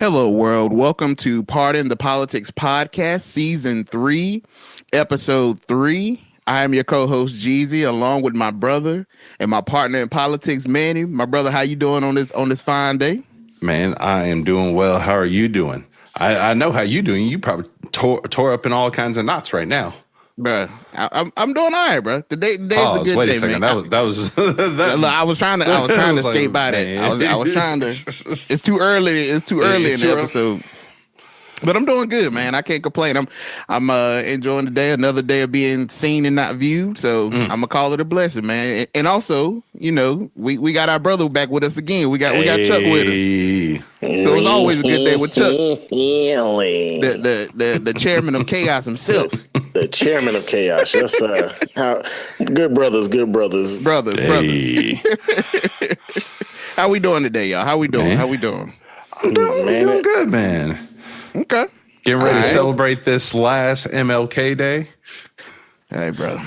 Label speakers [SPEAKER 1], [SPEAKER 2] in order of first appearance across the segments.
[SPEAKER 1] Hello, world. Welcome to Pardon the Politics Podcast, Season 3, Episode 3. I am your co-host, Jeezy, along with my brother and my partner in politics, Manny. My brother, how you doing on this fine day?
[SPEAKER 2] Man, I am doing well. How are you doing? I know how you doing. You probably tore up in all kinds of knots right now.
[SPEAKER 1] Bruh, I'm doing all right, bro. Today's a good day,
[SPEAKER 2] wait a second.
[SPEAKER 1] man.
[SPEAKER 2] That was
[SPEAKER 1] I was trying to stay by that. I was trying to. It's too early. It's too early in the episode. But I'm doing good, man. I can't complain. I'm enjoying the day. Another day of being seen and not viewed. So I'm gonna call it a blessing, man. And also, you know, we got our brother back with us again. We got Chuck with us. So it's always a good day with Chuck. The chairman of chaos himself.
[SPEAKER 3] The chairman of chaos. Yes, sir. Good brothers.
[SPEAKER 1] Brothers. How we doing today, y'all? How we doing?
[SPEAKER 2] Man.
[SPEAKER 1] How we doing?
[SPEAKER 2] I'm doing good, man.
[SPEAKER 1] Okay.
[SPEAKER 2] Getting ready to celebrate this last MLK Day.
[SPEAKER 1] Hey, bro.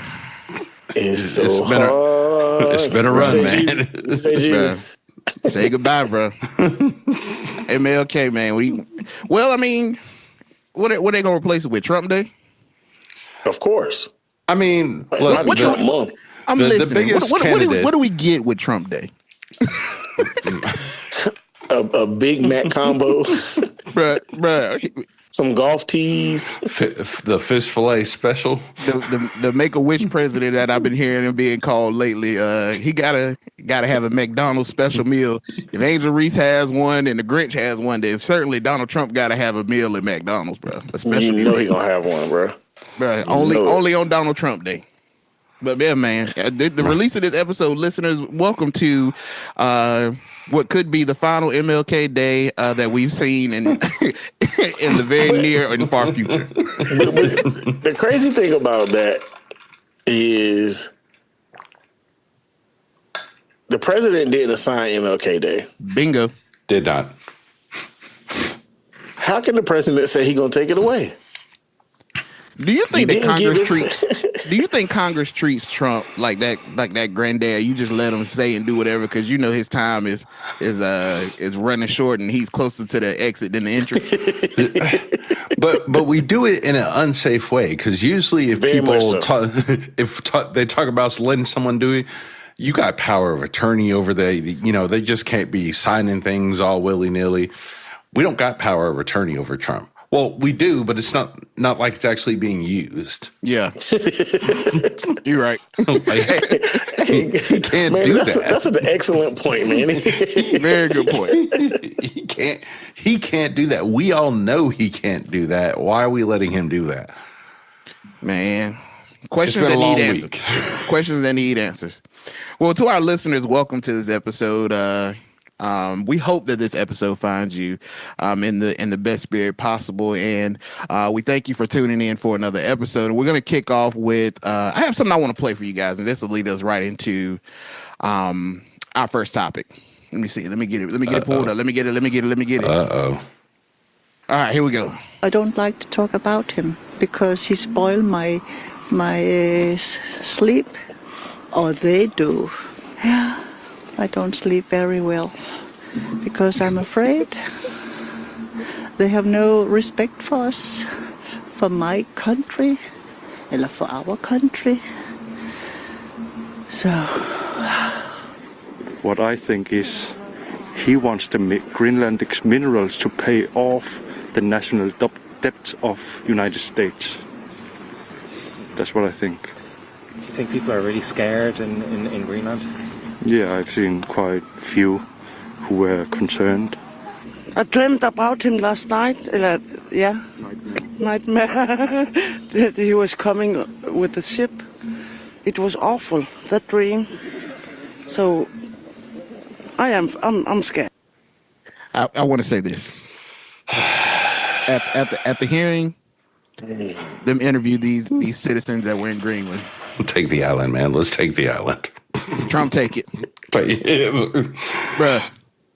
[SPEAKER 3] It's hard.
[SPEAKER 2] It's been a run, man.
[SPEAKER 1] Say goodbye, bro. MLK, man. What they gonna replace it with? Trump Day?
[SPEAKER 3] Of course.
[SPEAKER 2] I mean,
[SPEAKER 3] look,
[SPEAKER 1] I'm listening. What do we get with Trump Day?
[SPEAKER 3] a Big Mac combo,
[SPEAKER 1] bruh.
[SPEAKER 3] Some golf tees,
[SPEAKER 2] the fish fillet special.
[SPEAKER 1] The Make-A-Wish president that I've been hearing him being called lately. He gotta have a McDonald's special meal. If Angel Reese has one and the Grinch has one, then certainly Donald Trump gotta have a meal at McDonald's, bro.
[SPEAKER 3] You know he gonna have one, bro.
[SPEAKER 1] Bro, only on Donald Trump Day. But yeah, man, the release of this episode, listeners, welcome to what could be the final MLK Day that we've seen in the very near and far future.
[SPEAKER 3] The crazy thing about that is the president didn't assign MLK Day.
[SPEAKER 1] Bingo.
[SPEAKER 2] Did not.
[SPEAKER 3] How can the president say he's gonna take it away?
[SPEAKER 1] Do you think Congress treats Trump like that granddad? You just let him say and do whatever because you know his time is running short and he's closer to the exit than the entrance.
[SPEAKER 2] but we do it in an unsafe way because usually if
[SPEAKER 3] Very
[SPEAKER 2] people
[SPEAKER 3] so.
[SPEAKER 2] they talk about letting someone do it, you got power of attorney over they just can't be signing things all willy nilly. We don't got power of attorney over Trump. Well, we do, but it's not like it's actually being used.
[SPEAKER 1] Yeah. You're right.
[SPEAKER 2] Like, hey, he can't do that.
[SPEAKER 3] That's an excellent point, man.
[SPEAKER 1] Very good point.
[SPEAKER 2] He can't do that. We all know he can't do that. Why are we letting him do that?
[SPEAKER 1] Man. Questions that need answers. Questions that need answers. Well, to our listeners, welcome to this episode. We hope that this episode finds you in the best spirit possible, and we thank you for tuning in for another episode. And we're going to kick off with I have something I want to play for you guys, and this will lead us right into our first topic. Let me see. Let me get it pulled up. Let me get it.
[SPEAKER 2] Uh-oh.
[SPEAKER 1] All right, here we go.
[SPEAKER 4] I don't like to talk about him because he spoiled my sleep, or they do. Yeah. I don't sleep very well because I'm afraid they have no respect for us, for my country, or for our country. So,
[SPEAKER 5] what I think is he wants the Greenlandic minerals to pay off the national debt of United States. That's what I think.
[SPEAKER 6] Do you think people are really scared in Greenland?
[SPEAKER 5] Yeah, I've seen quite few who were concerned.
[SPEAKER 7] I dreamed about him last night. Nightmare. That he was coming with the ship. It was awful, that dream. So I'm scared.
[SPEAKER 1] I want to say this. At the hearing, them interview these citizens that were in Greenland.
[SPEAKER 2] Take the island, man. Let's take the island.
[SPEAKER 1] Trump, take it. Bruh,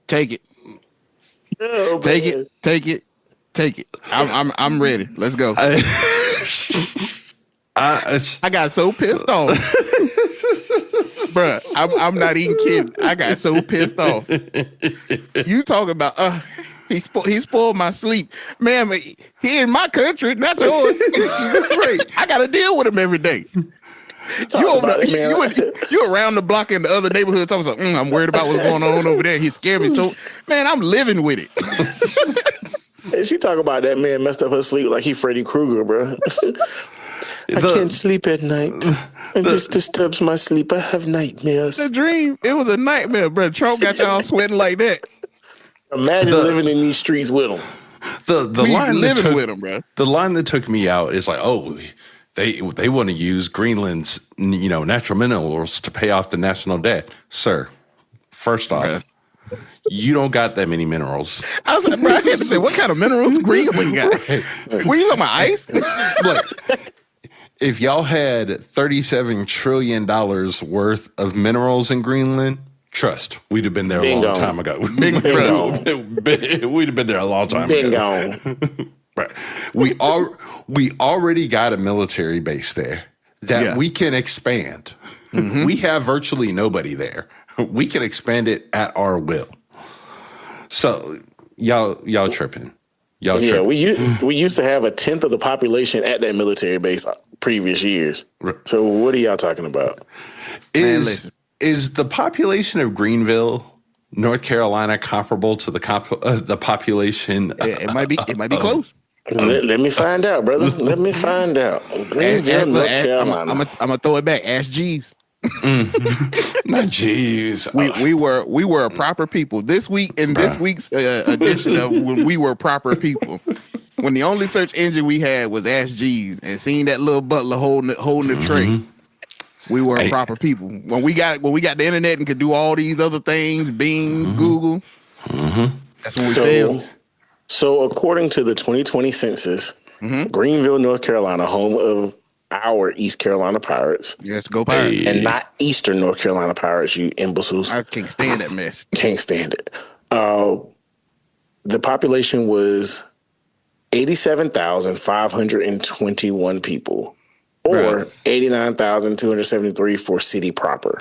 [SPEAKER 1] take it.
[SPEAKER 3] Oh,
[SPEAKER 1] take it. I'm ready. Let's go. I got so pissed off. Bruh, I'm not even kidding. I got so pissed off. You talking about He spoiled my sleep, man. He in my country, not yours. Right. I got to deal with him every day. You around the block in the other neighborhood talking about, I'm worried about what's going on over there. He scared me. So, man, I'm living with it.
[SPEAKER 3] And she talk about that man messed up her sleep like he Freddy Krueger, bro. I can't sleep at night. It just disturbs my sleep. I have nightmares.
[SPEAKER 1] The dream. It was a nightmare, bro. Trump got y'all sweating like that.
[SPEAKER 3] Imagine living in these streets with him.
[SPEAKER 2] The line
[SPEAKER 1] living with him, bro.
[SPEAKER 2] The line that took me out is like, oh, they want to use Greenland's natural minerals to pay off the national debt, sir. First off, you don't got that many minerals.
[SPEAKER 1] I was like, bro, I had to say, what kind of minerals Greenland got? Right. Were you talking about ice?
[SPEAKER 2] Look, if y'all had $37 trillion worth of minerals in Greenland, trust, we'd have been there a long time ago. We'd have been there a long time ago. Right. We already got a military base there that we can expand. Mm-hmm. We have virtually nobody there. We can expand it at our will. So y'all tripping. Tripping.
[SPEAKER 3] We used to have 1/10 of the population at that military base previous years. Right. So what are y'all talking about?
[SPEAKER 2] Is the population of Greenville, North Carolina, comparable to the population?
[SPEAKER 1] It might be close.
[SPEAKER 3] Let me find out, brother. Let me find out. Greenville, North Carolina.
[SPEAKER 1] I'm gonna throw it back. Ask Jeeves.
[SPEAKER 2] Not Jeeves.
[SPEAKER 1] We were a proper people. This week's edition of when we were proper people. When the only search engine we had was Ask Jeeves, and seeing that little butler holding the tray. We were proper people. When we got the internet and could do all these other things, Bing, Google, that's when we failed.
[SPEAKER 3] So according to the 2020 census, Greenville, North Carolina, home of our East Carolina Pirates.
[SPEAKER 1] Yes, go Pirates.
[SPEAKER 3] And not Eastern North Carolina Pirates, you imbeciles.
[SPEAKER 1] I can't stand that mess.
[SPEAKER 3] Can't stand it. The population was 87,521 people. Or 89,273 for city proper.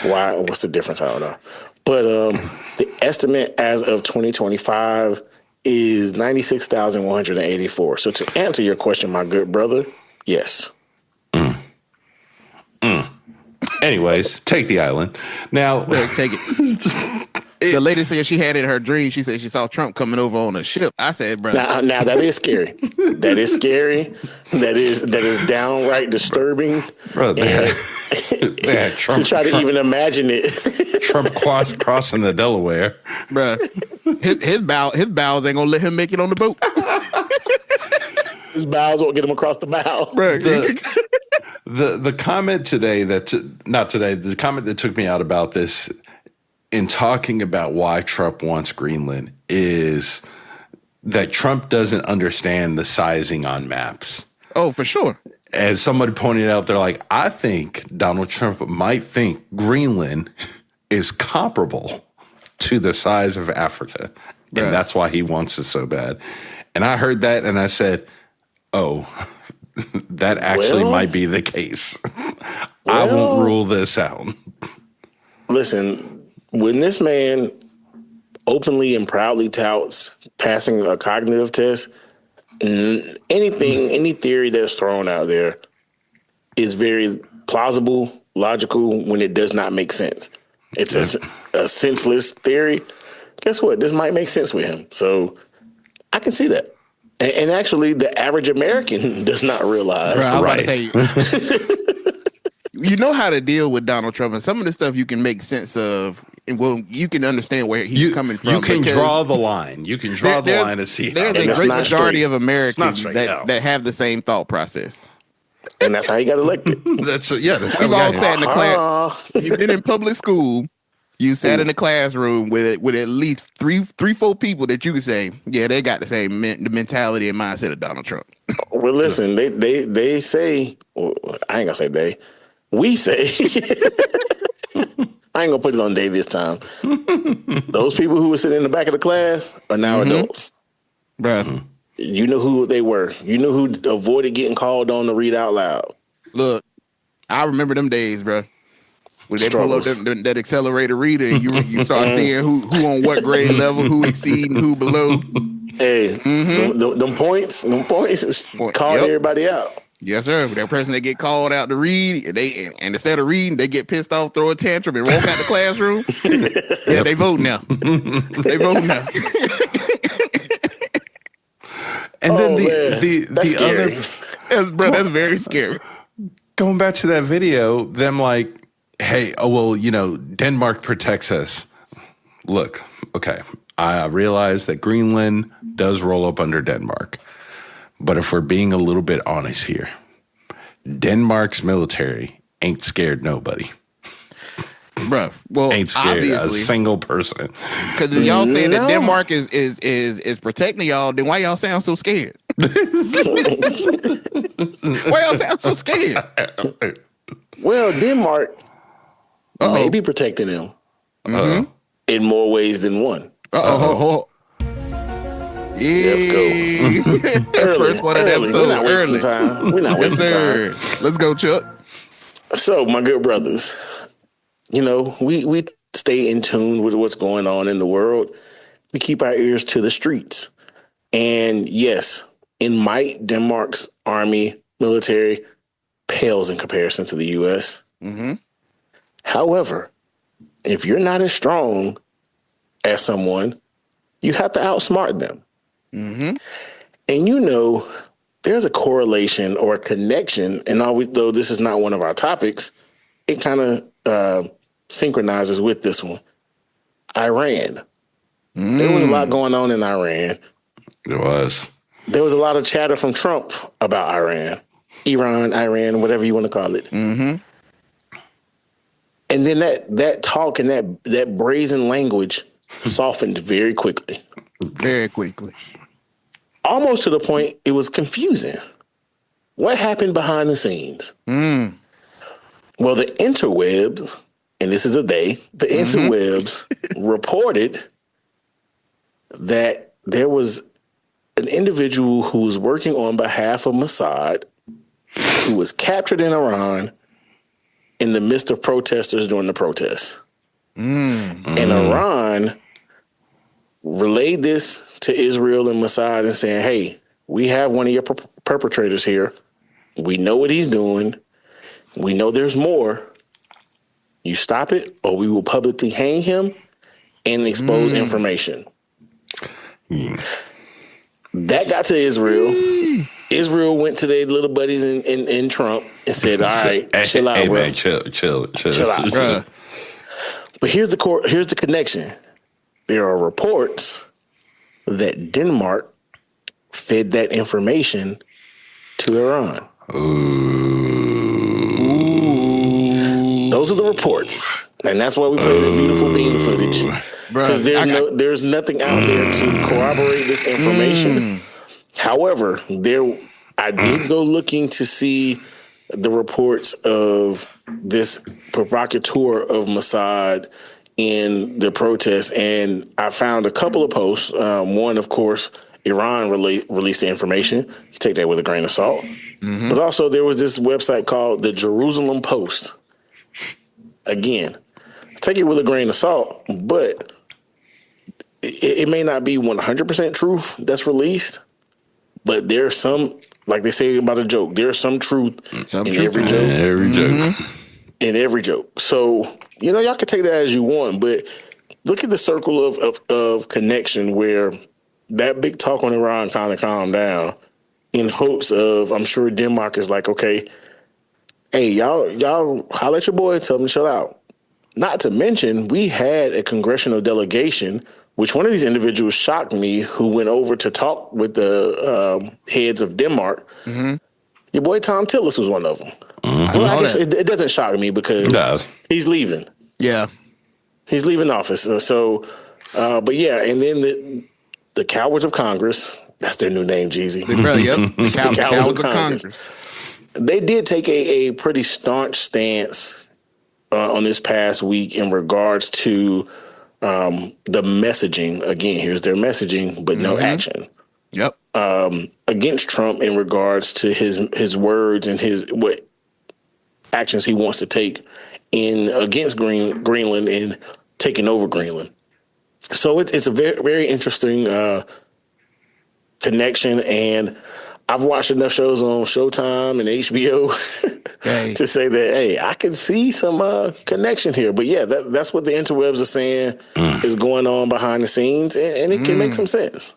[SPEAKER 3] Why? What's the difference? I don't know. But the estimate as of 2025 is 96,184. So to answer your question, my good brother, yes.
[SPEAKER 2] Anyways, take the island. Now,
[SPEAKER 1] take it. The lady said she had in her dream, she said she saw Trump coming over on a ship. I said, brother.
[SPEAKER 3] Now that is scary. That is scary. That is downright disturbing.
[SPEAKER 2] Bro, they had Trump,
[SPEAKER 3] to try to even imagine it.
[SPEAKER 2] Trump crossing the Delaware.
[SPEAKER 1] Bro, his bowels ain't gonna let him make it on the boat.
[SPEAKER 3] His bowels won't get him across the bow.
[SPEAKER 1] Bro,
[SPEAKER 2] the comment today the comment that took me out about this in talking about why Trump wants Greenland is that Trump doesn't understand the sizing on maps.
[SPEAKER 1] Oh, for sure.
[SPEAKER 2] As somebody pointed out, they're like, I think Donald Trump might think Greenland is comparable to the size of Africa. And that's why he wants it so bad. And I heard that and I said, oh, that actually might be the case. I won't rule this out.
[SPEAKER 3] Listen, when this man openly and proudly touts passing a cognitive test, any theory that's thrown out there is very plausible, logical when it does not make sense. It's a senseless theory. Guess what? This might make sense with him. So I can see that. And actually, the average American does not realize.
[SPEAKER 1] Bro, I was about to say, you know how to deal with Donald Trump, and some of the stuff you can make sense of. Well, you can understand where he's coming from.
[SPEAKER 2] You can draw the line. You can draw the line and see.
[SPEAKER 1] There's a great majority of Americans that have the same thought process.
[SPEAKER 3] And that's how he got elected.
[SPEAKER 1] We've all sat in the class. You've been in public school. You sat in the classroom with at least three, 4 people that you could say, yeah, they got the same the mentality and mindset of Donald Trump.
[SPEAKER 3] Well, listen, they say, well, I ain't gonna say they. We say. I ain't gonna put it on Dave this time. Those people who were sitting in the back of the class are now adults.
[SPEAKER 1] Bro.
[SPEAKER 3] You know who they were. You know who avoided getting called on to read out loud.
[SPEAKER 1] Look, I remember them days, bro. when they pull up that accelerator reader, and you start seeing who on what grade level, who exceeding, who below.
[SPEAKER 3] Hey, them points called everybody out.
[SPEAKER 1] Yes, sir. That person that get called out to read, and instead of reading, they get pissed off, throw a tantrum, and walk out the classroom. Yeah, they vote now. They vote now.
[SPEAKER 2] And then the
[SPEAKER 3] scary.
[SPEAKER 1] That's very scary.
[SPEAKER 2] Going back to that video, them like, hey, Denmark protects us. Look, okay, I realize that Greenland does roll up under Denmark. But if we're being a little bit honest here, Denmark's military ain't scared nobody.
[SPEAKER 1] Bruh, well,
[SPEAKER 2] ain't scared
[SPEAKER 1] obviously,
[SPEAKER 2] a single person.
[SPEAKER 1] Because if y'all saying that Denmark is protecting y'all, then why y'all sound so scared? Why y'all sound so scared?
[SPEAKER 3] Well, Denmark may be protecting them in more ways than one.
[SPEAKER 1] Yeah.
[SPEAKER 3] Let's go.
[SPEAKER 1] First one of the episode.
[SPEAKER 3] We're not wasting time. We're not wasting time.
[SPEAKER 1] Let's go, Chuck.
[SPEAKER 3] So, my good brothers, we stay in tune with what's going on in the world. We keep our ears to the streets. And yes, in might, Denmark's army, military pales in comparison to the U.S.
[SPEAKER 1] Mm-hmm.
[SPEAKER 3] However, if you're not as strong as someone, you have to outsmart them.
[SPEAKER 1] Mm-hmm.
[SPEAKER 3] And there's a correlation or a connection, and though this is not one of our topics, it kind of synchronizes with this one. Iran. There was a lot going on in Iran.
[SPEAKER 2] There was.
[SPEAKER 3] There was a lot of chatter from Trump about Iran, whatever you want to call it.
[SPEAKER 1] Mm-hmm.
[SPEAKER 3] And then that talk and that brazen language softened very quickly.
[SPEAKER 1] Very quickly.
[SPEAKER 3] Almost to the point it was confusing. What happened behind the scenes? Well, the interwebs, and this is the interwebs reported that there was an individual who was working on behalf of Mossad who was captured in Iran in the midst of protesters during the protests. And Iran relayed this to Israel and Mossad and saying, hey, we have one of your perpetrators here. We know what he's doing. We know there's more. You stop it or we will publicly hang him and expose information. That got to Israel. Israel went to their little buddies in Trump and said, all right, chill out, bro.
[SPEAKER 2] Man, chill
[SPEAKER 3] out. Bro. But here's the connection. There are reports that Denmark fed that information to Iran.
[SPEAKER 2] Ooh.
[SPEAKER 3] Those are the reports. And that's why we play the beautiful bean footage. Because there's nothing out there to corroborate this information. However, I did go looking to see the reports of this provocateur of Mossad in the protests, and I found a couple of posts. One, of course, Iran released the information. You take that with a grain of salt. But also there was this website called the Jerusalem Post. Again, take it with a grain of salt, but it may not be 100% truth that's released, but there's some, like they say about a joke, there's some truth in every joke. In every joke. So, y'all can take that as you want, but look at the circle of connection where that big talk on Iran kind of calmed down in hopes of, I'm sure Denmark is like, okay, hey, y'all holler at your boy, tell him to chill out. Not to mention, we had a congressional delegation, which one of these individuals shocked me, who went over to talk with the heads of Denmark. Your boy Tom Tillis was one of them. Well, I guess it doesn't shock me because he's leaving.
[SPEAKER 1] Yeah.
[SPEAKER 3] He's leaving office. But yeah, and then the cowards of Congress, that's their new name, Jeezy.
[SPEAKER 1] The cowards of Congress.
[SPEAKER 3] They did take a pretty staunch stance on this past week in regards to the messaging. Again, here's their messaging, but no action.
[SPEAKER 1] Yep.
[SPEAKER 3] Against Trump in regards to his words and what actions he wants to take against Greenland and taking over Greenland. So it's a very, very interesting connection, and I've watched enough shows on Showtime and HBO to say that, hey, I can see some connection here. But yeah, that's what the interwebs are saying is going on behind the scenes, and it can make some sense.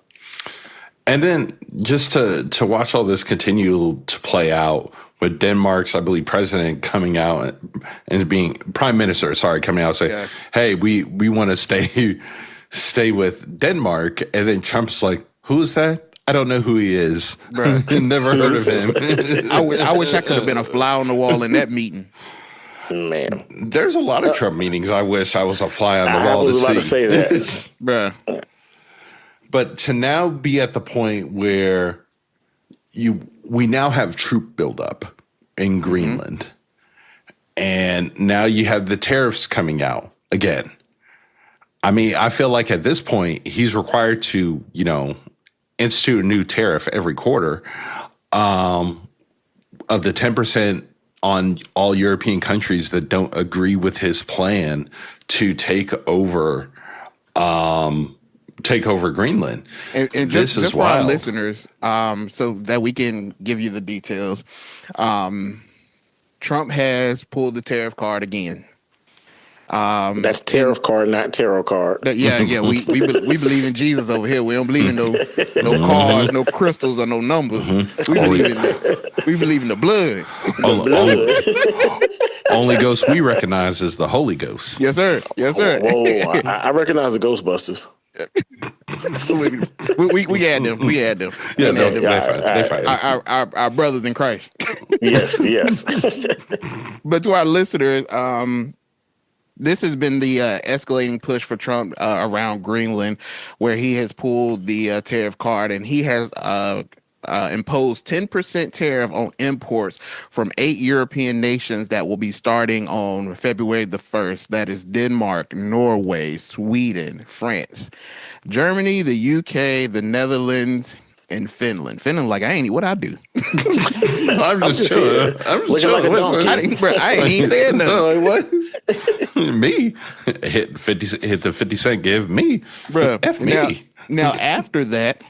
[SPEAKER 2] And then just to watch all this continue to play out with Denmark's, I believe, president coming out and being prime minister, coming out and saying, hey, we want to stay with Denmark. And then Trump's like, who is that? I don't know who he is. Never heard of him.
[SPEAKER 1] I wish I could have been a fly on the wall in that meeting.
[SPEAKER 3] Man,
[SPEAKER 2] there's a lot of Trump meetings I wish I was a fly on the wall.
[SPEAKER 3] I was about to say that.
[SPEAKER 1] Bruh.
[SPEAKER 2] But to now be at the point where we now have troop buildup in Greenland, and now you have the tariffs coming out again. I mean, I feel like at this point he's required to, institute a new tariff every quarter of the 10% on all European countries that don't agree with his plan to take over Greenland.
[SPEAKER 1] And just for our listeners, so that we can give you the details, Trump has pulled the tariff card again.
[SPEAKER 3] That's tariff card, not tarot card.
[SPEAKER 1] Yeah. We believe in Jesus over here. We don't believe in no cards, no crystals, or no numbers. We believe in the blood.
[SPEAKER 2] Only ghost we recognize is the Holy Ghost.
[SPEAKER 1] Yes, sir.
[SPEAKER 3] Whoa. I recognize the Ghostbusters.
[SPEAKER 1] we had them.
[SPEAKER 2] Yeah, they fight.
[SPEAKER 1] Our brothers in Christ.
[SPEAKER 3] Yes.
[SPEAKER 1] But to our listeners, this has been the escalating push for Trump around Greenland, where he has pulled the tariff card, and he has imposed 10% tariff on imports from 8 European nations that will be starting on February the 1st. That is Denmark, Norway, Sweden, France, Germany, the UK, the Netherlands, and Finland. Like, what I do?
[SPEAKER 2] I'm just chilling. I'm just chilling.
[SPEAKER 1] Like I ain't even saying nothing.
[SPEAKER 2] What? Me? Hit the 50 cent give me.
[SPEAKER 1] Bruh,
[SPEAKER 2] F me.
[SPEAKER 1] Now, after that,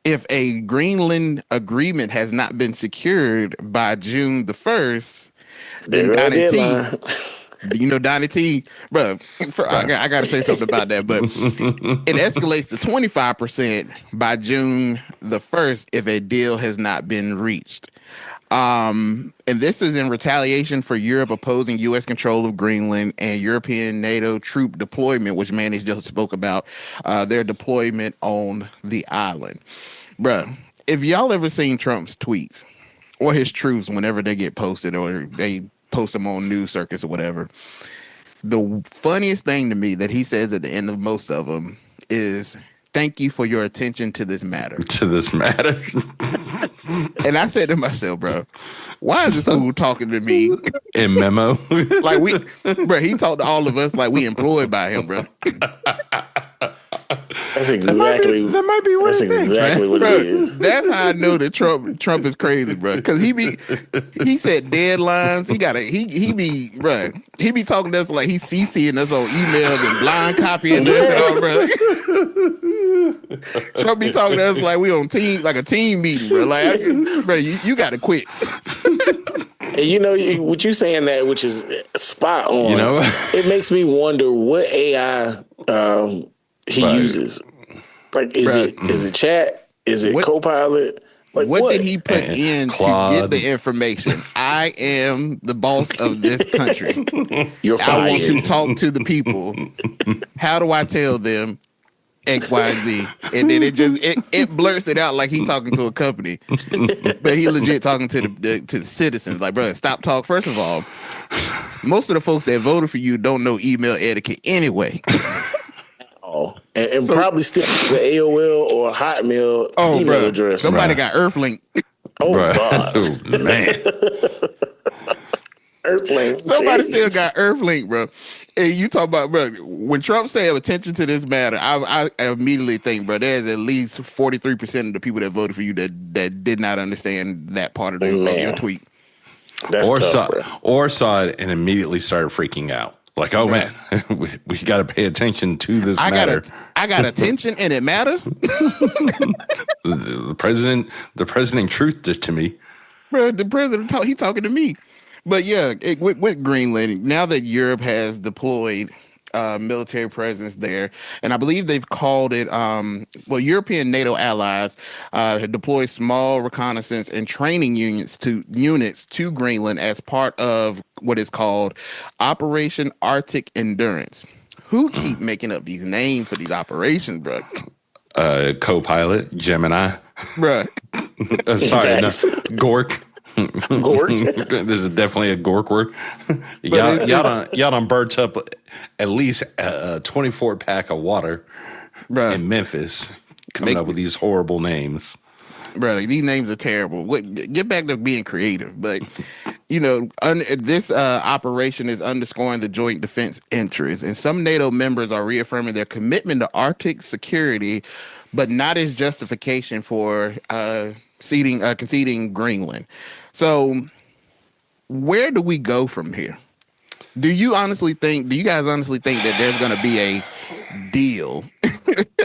[SPEAKER 1] if a Greenland agreement has not been secured by June the 1st, then Donnie T, Donnie T, bro, I got to say something about that, but it escalates to 25% by June the 1st if a deal has not been reached. And this is in retaliation for Europe opposing U.S. control of Greenland and European NATO troop deployment, which Manny just spoke about, their deployment on the island. Bruh, if y'all ever seen Trump's tweets or his truths whenever they get posted or they post them on news circuits or whatever, the funniest thing to me that he says at the end of most of them is, "Thank you for your attention to this matter." And I said to myself, bro, why is this fool talking to me
[SPEAKER 2] in memo?
[SPEAKER 1] Like he talked to all of us like we employed by him, bro.
[SPEAKER 3] That's exactly what it is.
[SPEAKER 1] That's how I know that Trump is crazy, bro. Because he set deadlines. He be talking to us like he's CCing us on emails and blind copying us and all, bro. Trump be talking to us like we on a team meeting, bro. Like, bro, you got to quit.
[SPEAKER 3] And what you saying that, which is spot on. It makes me wonder what AI he uses. Like, is it chat? Is it Copilot? Like,
[SPEAKER 1] what did he put in
[SPEAKER 2] Claude.
[SPEAKER 1] to get the information? I am the boss of this country.
[SPEAKER 3] You're fired.
[SPEAKER 1] I want to talk to the people. How do I tell them X, Y, and Z? And then it blurts it out like he talking to a company, but he legit talking to the citizens. Like, bro, stop talk. First of all, most of the folks that voted for you don't know email etiquette anyway.
[SPEAKER 3] And probably still the AOL or Hotmail email address.
[SPEAKER 1] Somebody got Earthlink.
[SPEAKER 3] Oh, God.
[SPEAKER 2] Oh, man.
[SPEAKER 3] Earthlink.
[SPEAKER 1] Somebody still got Earthlink, bro. And you talk about, bro, when Trump say attention to this matter, I immediately think, bro, there's at least 43% of the people that voted for you that did not understand that part of your tweet.
[SPEAKER 3] That's tough, bro.
[SPEAKER 2] Or saw it and immediately started freaking out. Like, oh man, we got to pay attention to this matter.
[SPEAKER 1] I got attention and it matters.
[SPEAKER 2] The president truthed it to me.
[SPEAKER 1] Bro, the president he's talking to me. But yeah, with Greenland, now that Europe has deployed military presence there, and I believe they've called it, European NATO allies have deployed small reconnaissance and training units to Greenland as part of what is called Operation Arctic Endurance. Who keep making up these names for these operations, bro?
[SPEAKER 2] Co-pilot, Gemini.
[SPEAKER 1] Bro.
[SPEAKER 2] Sorry, no, Gork.
[SPEAKER 3] Gork?
[SPEAKER 2] This is definitely a Gork word. Y'all done burnt up at least a 24-pack of water in Memphis coming up with these horrible names.
[SPEAKER 1] Bro, these names are terrible. Get back to being creative. But, this operation is underscoring the joint defense interests. And some NATO members are reaffirming their commitment to Arctic security, but not as justification for conceding Greenland. So where do we go from here? Do you guys honestly think that there's going to be a deal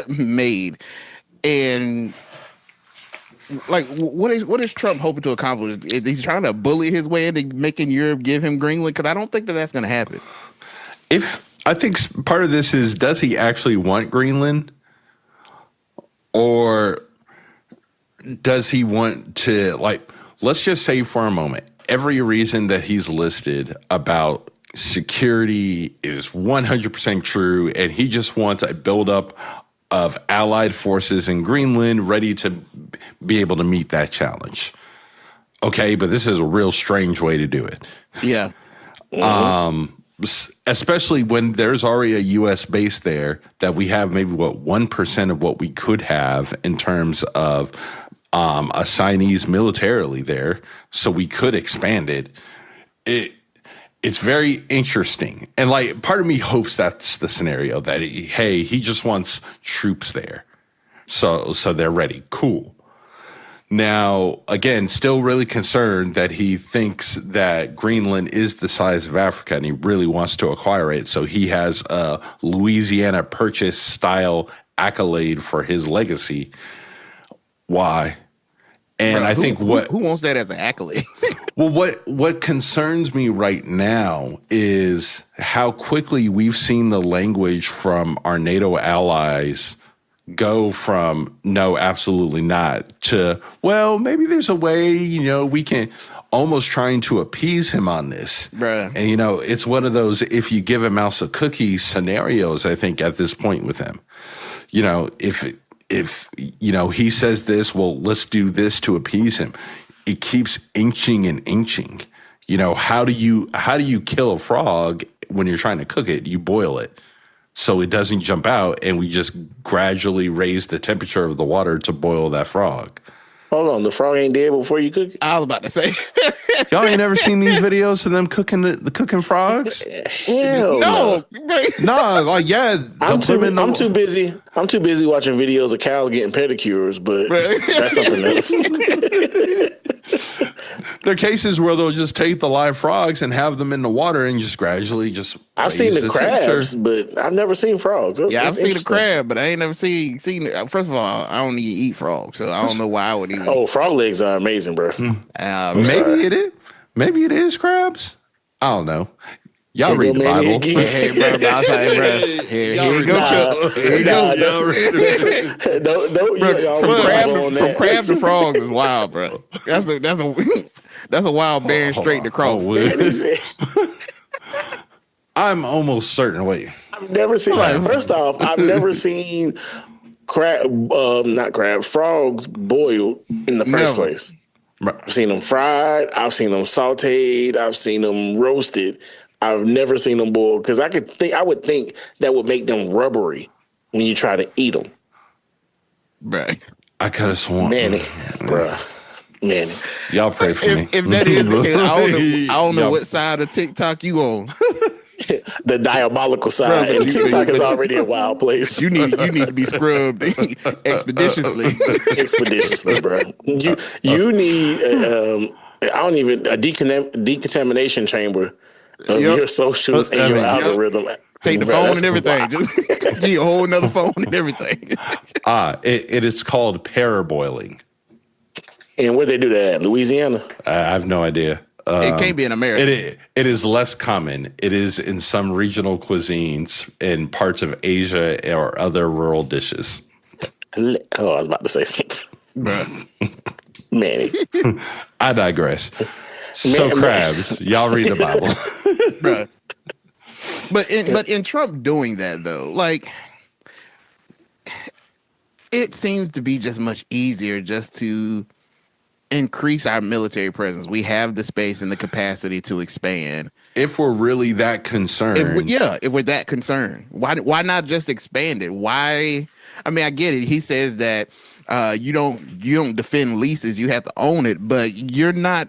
[SPEAKER 1] made? And like, what is Trump hoping to accomplish? Is he trying to bully his way into making Europe give him Greenland? Because I don't think that's going to happen.
[SPEAKER 2] I think part of this is, does he actually want Greenland? Or does he want to, let's just say for a moment, every reason that he's listed about security is 100% true, and he just wants a buildup of allied forces in Greenland ready to be able to meet that challenge. Okay, but this is a real strange way to do it.
[SPEAKER 1] Yeah.
[SPEAKER 2] Especially when there's already a U.S. base there that we have maybe 1% of what we could have in terms of assignees militarily there, so we could expand it. It's very interesting, and part of me hopes that's the scenario, that he just wants troops there, so they're ready. Cool. Now, again, still really concerned that he thinks that Greenland is the size of Africa and he really wants to acquire it. So he has a Louisiana Purchase style accolade for his legacy. Why? And
[SPEAKER 1] bro,
[SPEAKER 2] I think
[SPEAKER 1] who wants that as an accolade?
[SPEAKER 2] Well, what concerns me right now is how quickly we've seen the language from our NATO allies go from no, absolutely not, to, well, maybe there's a way, we can, almost trying to appease him on this.
[SPEAKER 1] Bruh.
[SPEAKER 2] And, it's one of those, if you give a mouse a cookie scenarios, I think, at this point with him. If he says this, well, let's do this to appease him. It keeps inching and inching. How do you kill a frog when you're trying to cook it? You boil it so it doesn't jump out, and we just gradually raise the temperature of the water to boil that frog.
[SPEAKER 3] Hold on, the frog ain't dead before you cook it?
[SPEAKER 1] I was about to say.
[SPEAKER 2] Y'all ain't never seen these videos of them cooking frogs?
[SPEAKER 3] Hell no.
[SPEAKER 2] No, yeah.
[SPEAKER 3] I'm too busy watching videos of cows getting pedicures, but that's something else.
[SPEAKER 2] There are cases where they'll just take the live frogs and have them in the water and just gradually
[SPEAKER 3] I've seen the crabs, but I've never seen frogs.
[SPEAKER 1] Yeah, I've seen a crab, but I ain't never seen it. First of all, I don't even eat frogs, so I don't know why I would even.
[SPEAKER 3] Oh, frog legs are amazing, bro.
[SPEAKER 2] Maybe it is. Maybe it is crabs. I don't know. Y'all read the Bible.
[SPEAKER 1] Hey, bro, I was like, bro, here you go, Chuck. Here you go. From crab to frogs is wild, bro. That's a wild bearing straight to cross.
[SPEAKER 2] I'm almost certain. Wait,
[SPEAKER 3] I've never seen. First off, I've never seen frogs boiled in the first place. I've seen them fried. I've seen them sauteed. I've seen them roasted. I've never seen them boiled, because I would think that would make them rubbery when you try to eat them.
[SPEAKER 1] Right.
[SPEAKER 2] I could have sworn.
[SPEAKER 3] Manny.
[SPEAKER 2] Y'all pray for me.
[SPEAKER 1] If that is the case, I don't know what side of TikTok you on.
[SPEAKER 3] The diabolical side. Bro, TikTok is already a wild place.
[SPEAKER 1] You need to be scrubbed expeditiously.
[SPEAKER 3] Expeditiously, bro. You need don't even a decontamination chamber of your socials and your algorithm.
[SPEAKER 1] Take the phone and everything. Just give you a whole nother phone and everything.
[SPEAKER 2] It is called parboiling.
[SPEAKER 3] And where they do that at? Louisiana?
[SPEAKER 2] I have no idea.
[SPEAKER 1] It can't be in America.
[SPEAKER 2] It is less common. It is in some regional cuisines in parts of Asia or other rural dishes.
[SPEAKER 3] Oh, I was about to say something.
[SPEAKER 1] Bruh.
[SPEAKER 3] Manny.
[SPEAKER 2] I digress. So crabs, y'all read the Bible.
[SPEAKER 1] Bruh. But in Trump doing that, though, like, it seems to be just much easier just to increase our military presence. We have the space and the capacity to expand.
[SPEAKER 2] If we're really that concerned.
[SPEAKER 1] If we're that concerned, why not just expand it? Why? I mean, I get it. He says that you don't defend leases, you have to own it, but you're not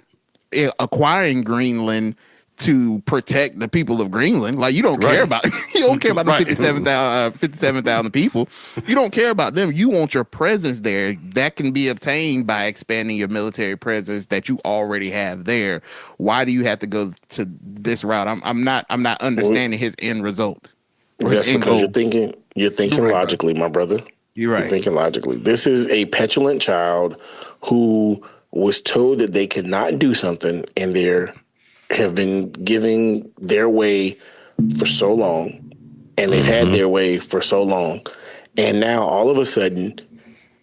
[SPEAKER 1] acquiring Greenland to protect the people of Greenland. Like, you don't care about you don't care about the 57,000 people. You don't care about them. You want your presence there. That can be obtained by expanding your military presence that you already have there. Why do you have to go to this route? I'm not understanding his end result.
[SPEAKER 3] That's because you're thinking logically, my brother.
[SPEAKER 1] You're right.
[SPEAKER 3] You're thinking logically. This is a petulant child who was told that they could not do something, and they're have been giving their way for so long, and they've had their way for so long. And now all of a sudden,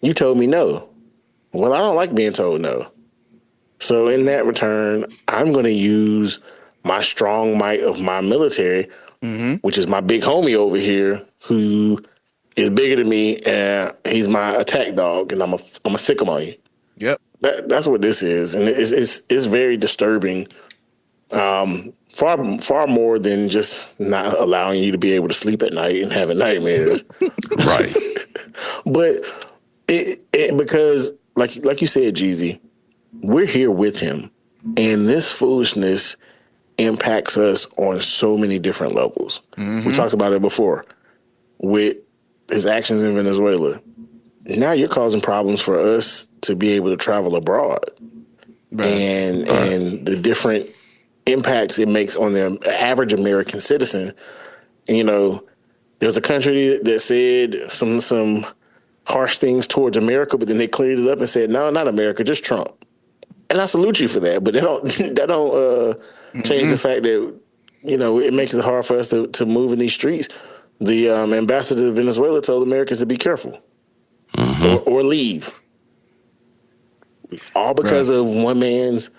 [SPEAKER 3] you told me no. Well, I don't like being told no. So in that return, I'm going to use my strong might of my military, which is my big homie over here, who is bigger than me, and he's my attack dog, and I'm a sick him on you.
[SPEAKER 1] Yep.
[SPEAKER 3] That's what this is, and it's very disturbing. Far more than just not allowing you to be able to sleep at night and having nightmares.
[SPEAKER 2] Right.
[SPEAKER 3] But because like you said, Jeezy, we're here with him, and this foolishness impacts us on so many different levels. We talked about it before with his actions in Venezuela. Now you're causing problems for us to be able to travel abroad, and the different impacts it makes on the average American citizen. You know, there's a country that said some harsh things towards America, but then they cleared it up and said, no, not America, just Trump. And I salute you for that, but that don't change the fact that, you know, it makes it hard for us to move in these streets. The ambassador to Venezuela told Americans to be careful or leave, all because of one man's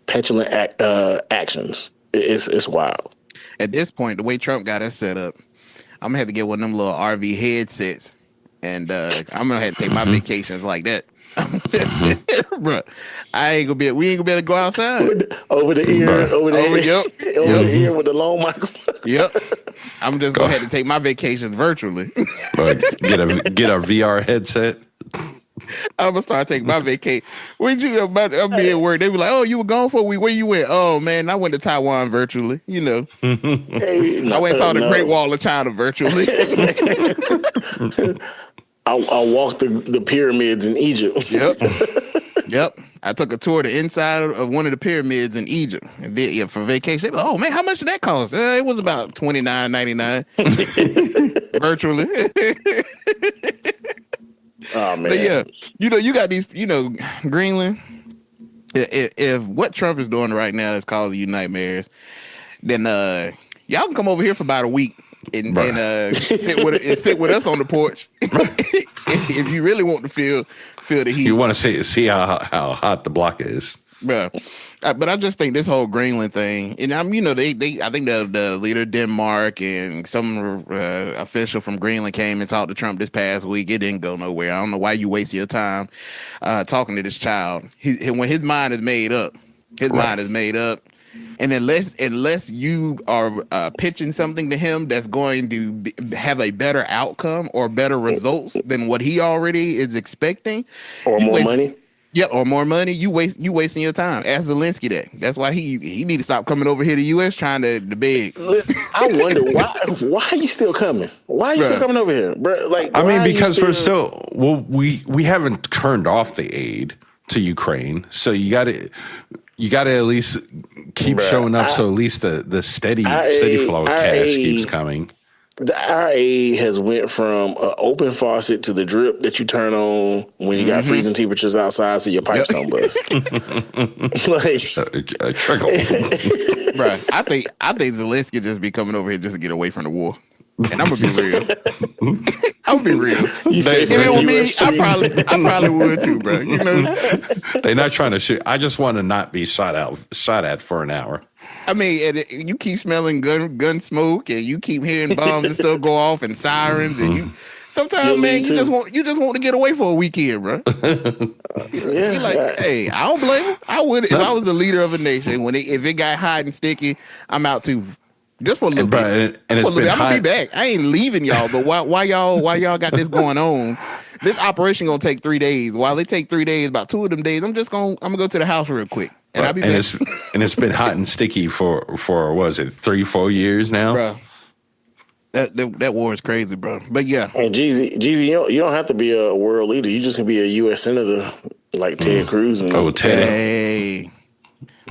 [SPEAKER 3] petulant actions. It's wild.
[SPEAKER 1] At this point, the way Trump got us set up, I'm gonna have to get one of them little RV headsets, and I'm gonna have to take my vacations like that. Bro, we ain't gonna be able to go outside.
[SPEAKER 3] Over the ear with the long microphone.
[SPEAKER 1] Yep. I'm just gonna have to take my vacations virtually.
[SPEAKER 2] Get a VR headset.
[SPEAKER 1] I'm gonna start taking my vacation. Where'd you go? I'll be at work. They be like, "Oh, you were gone for a week. Where you went?" "Oh man, I went to Taiwan virtually. You know, I went and saw the Great Wall of China virtually.
[SPEAKER 3] I walked the pyramids in Egypt."
[SPEAKER 1] Yep. I took a tour of the inside of one of the pyramids in Egypt and did for vacation. They be like, "Oh man, how much did that cost?" It was about $29.99 virtually.
[SPEAKER 3] Oh man!
[SPEAKER 1] But yeah, you know, you got these, you know, Greenland. If what Trump is doing right now is causing you nightmares, then y'all can come over here for about a week and sit with us on the porch. If you really want to feel the heat,
[SPEAKER 2] you want to see how hot the block is.
[SPEAKER 1] Bro. But I just think this whole Greenland thing, and I think the leader of Denmark and some official from Greenland came and talked to Trump this past week. It didn't go nowhere. I don't know why you waste your time talking to this child. When his mind is made up, mind is made up. And unless you are pitching something to him that's going to have a better outcome or better results than what he already is expecting,
[SPEAKER 3] or more money.
[SPEAKER 1] Yeah, or more money. You wasting your time. Ask Zelensky that. That's why he need to stop coming over here to U.S. trying to beg.
[SPEAKER 3] I wonder why are you still coming? Why are you still coming over here, bro? Like,
[SPEAKER 2] I mean, because we're still we haven't turned off the aid. to Ukraine. So you got to at least keep showing up. So at least the steady flow of cash keeps coming.
[SPEAKER 3] The IRA has went from an open faucet to the drip that you turn on when you got freezing temperatures outside, so your pipes don't bust.
[SPEAKER 2] A trickle,
[SPEAKER 1] bro. I think Zelensky just be coming over here just to get away from the war. And I'm gonna be real. I'm gonna be real. You know what I mean? I probably would too, bro. You know,
[SPEAKER 2] they're not trying to shoot. I just want to not be shot at for an hour.
[SPEAKER 1] I mean, and you keep smelling gun smoke, and you keep hearing bombs and stuff go off, and sirens, and you. Sometimes, man, you just want to get away for a weekend, bro. You're like, hey, I don't blame him. I would if I was the leader of a nation. If it got hot and sticky, I'm out too. Just for a little bit. And I'm gonna be back. I ain't leaving y'all, but why y'all got this going on? This operation gonna take 3 days. While it take 3 days, about 2 of them days, I'm gonna go to the house real quick. And I'll be back.
[SPEAKER 2] It's been hot and sticky for was it 3-4 years now?
[SPEAKER 1] Bro. That war is crazy, bro. But yeah.
[SPEAKER 3] And Jeezy, you don't have to be a world leader. You just can be a U.S. senator like Ted Cruz. And
[SPEAKER 2] Ted.
[SPEAKER 1] Hey.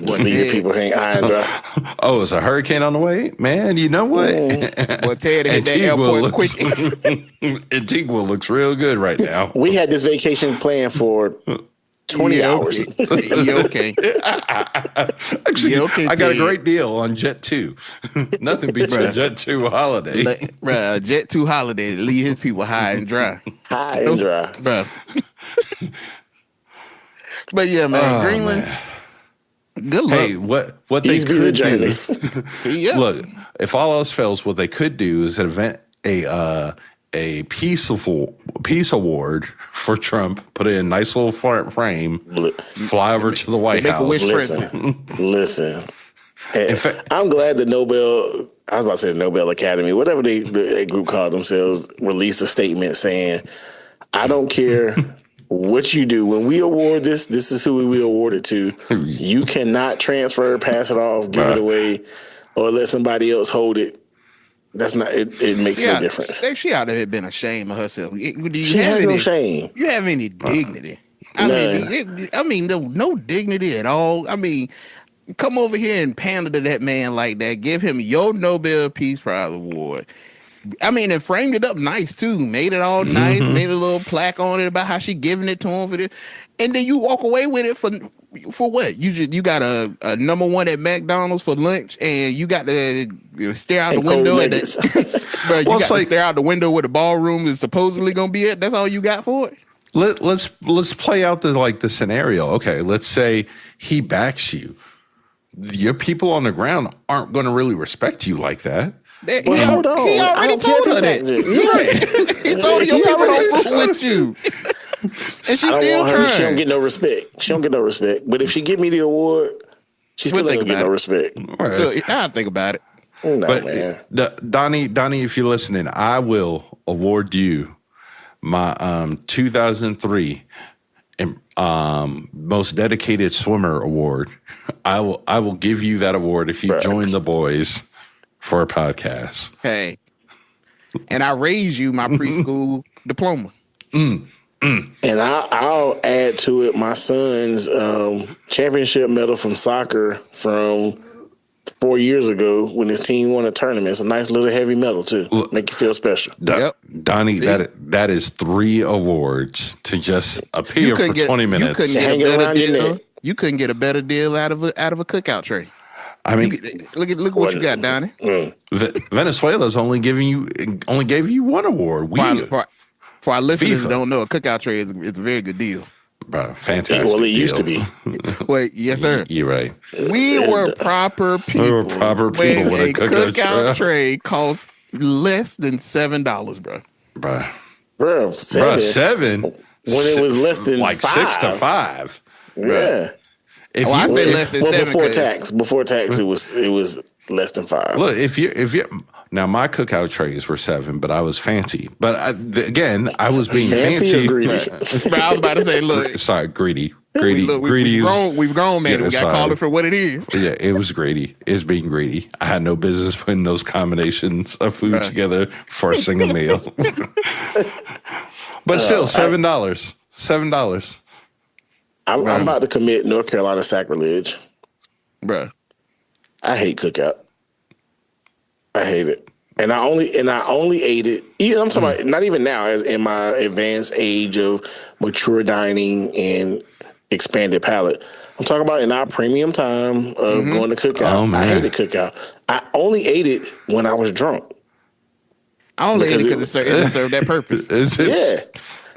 [SPEAKER 3] Just leave people hang high and dry.
[SPEAKER 2] Oh, it's a hurricane on the way? Man, you know what?
[SPEAKER 1] Well, Ted hit that airport quick.
[SPEAKER 2] Antigua looks real good right now.
[SPEAKER 3] We had this vacation planned for 20 hours.
[SPEAKER 1] Okay.
[SPEAKER 2] Actually, I got a great deal on Jet 2. Nothing beats a Jet 2 holiday.
[SPEAKER 1] Jet 2 holiday to leave his people high and dry.
[SPEAKER 3] High and dry.
[SPEAKER 1] Bro. But yeah, man, Greenland.
[SPEAKER 2] Man.
[SPEAKER 1] Good luck.
[SPEAKER 2] Hey, what they could do? Look, if all else fails, what they could do is invent a peace award for Trump. Put it in a nice little frame. Fly over to the White House.
[SPEAKER 3] Listen. In fact, I'm glad the Nobel. I was about to say the Nobel Academy, whatever the group called themselves, released a statement saying, "I don't care." What you do when we award this is who we award it to. You cannot transfer, pass it off, give it away, or let somebody else hold it. That's not. It makes no difference.
[SPEAKER 1] She ought to have been ashamed of herself.
[SPEAKER 3] She has no shame.
[SPEAKER 1] You have any dignity? I mean, no dignity at all. I mean, come over here and pander to that man like that. Give him your Nobel Peace Prize award. I mean, and framed it up nice too. Made it all nice. Made a little plaque on it about how she giving it to him for this, and then you walk away with it for what? You got a #1 at McDonald's for lunch, and you got to stare out the window bro, you got to stare out the window where the ballroom is supposedly going to be at. That's all you got for it.
[SPEAKER 2] Let's play out the scenario. Okay, let's say he backs you. Your people on the ground aren't going to really respect you like that.
[SPEAKER 1] He already told her that. He told your people don't fool with you. And she's still trying.
[SPEAKER 3] She don't get no respect. But if she give me the award, she still ain't gonna get no respect.
[SPEAKER 1] Right. I'll think about it.
[SPEAKER 3] No, man.
[SPEAKER 2] Donnie, if you're listening, I will award you my 2003 most dedicated swimmer award. I will give you that award if you join the boys for a podcast.
[SPEAKER 1] Hey, and I raise you my preschool diploma.
[SPEAKER 3] And I'll add to it my son's championship medal from soccer from 4 years ago when his team won a tournament. It's a nice little heavy medal too. Make you feel special.
[SPEAKER 2] Donnie, that is 3 awards to just appear for 20 minutes.
[SPEAKER 1] You couldn't get a better deal out of a cookout tray.
[SPEAKER 2] I mean,
[SPEAKER 1] look at what you got, Donnie.
[SPEAKER 2] Venezuela's only gave you 1 award.
[SPEAKER 1] For our listeners who don't know, a cookout tray is a very good deal.
[SPEAKER 2] Bro, fantastic.
[SPEAKER 3] Well, it used to be.
[SPEAKER 1] Well, yes, sir.
[SPEAKER 2] You're right.
[SPEAKER 1] We were proper people.
[SPEAKER 2] We were proper people with a
[SPEAKER 1] cookout tray cost less than $7, bro.
[SPEAKER 3] Bro, 7. When it was less than
[SPEAKER 2] like
[SPEAKER 3] 5.
[SPEAKER 2] 6 to 5.
[SPEAKER 3] Yeah.
[SPEAKER 1] I say less than 7
[SPEAKER 3] before tax, it was less than 5.
[SPEAKER 2] Look, if you now my cookout trays were 7, but I was fancy. But I was being fancy.
[SPEAKER 3] Or greedy?
[SPEAKER 1] Bro, I was about to say, look.
[SPEAKER 2] Sorry, greedy. Greedy.
[SPEAKER 1] We've grown, man. We got to call it for what it is.
[SPEAKER 2] Yeah, it was greedy. It was being greedy. I had no business putting those combinations of food together for a single meal. But still, $7. $7.
[SPEAKER 3] I'm about to commit North Carolina sacrilege.
[SPEAKER 1] Bruh.
[SPEAKER 3] I hate cookout. I hate it. And I only ate it. I'm talking about not even now, as in my advanced age of mature dining and expanded palate. I'm talking about in our premium time of going to cookout.
[SPEAKER 2] Oh, man.
[SPEAKER 3] I hated cookout. I only ate it when I was drunk.
[SPEAKER 1] I only ate it because it served that purpose.
[SPEAKER 3] Yeah,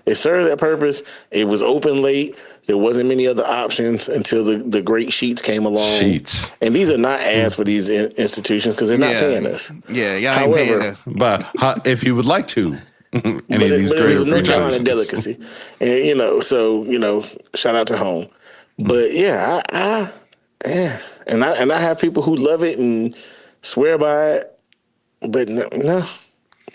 [SPEAKER 3] it served that purpose. It was open late. There wasn't many other options until the great Sheets came along.
[SPEAKER 2] Sheets.
[SPEAKER 3] And these are not ads for these institutions because they're not paying us.
[SPEAKER 1] Yeah, y'all ain't paying us.
[SPEAKER 2] But if you would like to, any of these
[SPEAKER 3] but
[SPEAKER 2] great
[SPEAKER 3] it was a North Carolina delicacy. And, shout out to home. But yeah, and I have people who love it and swear by it, but no.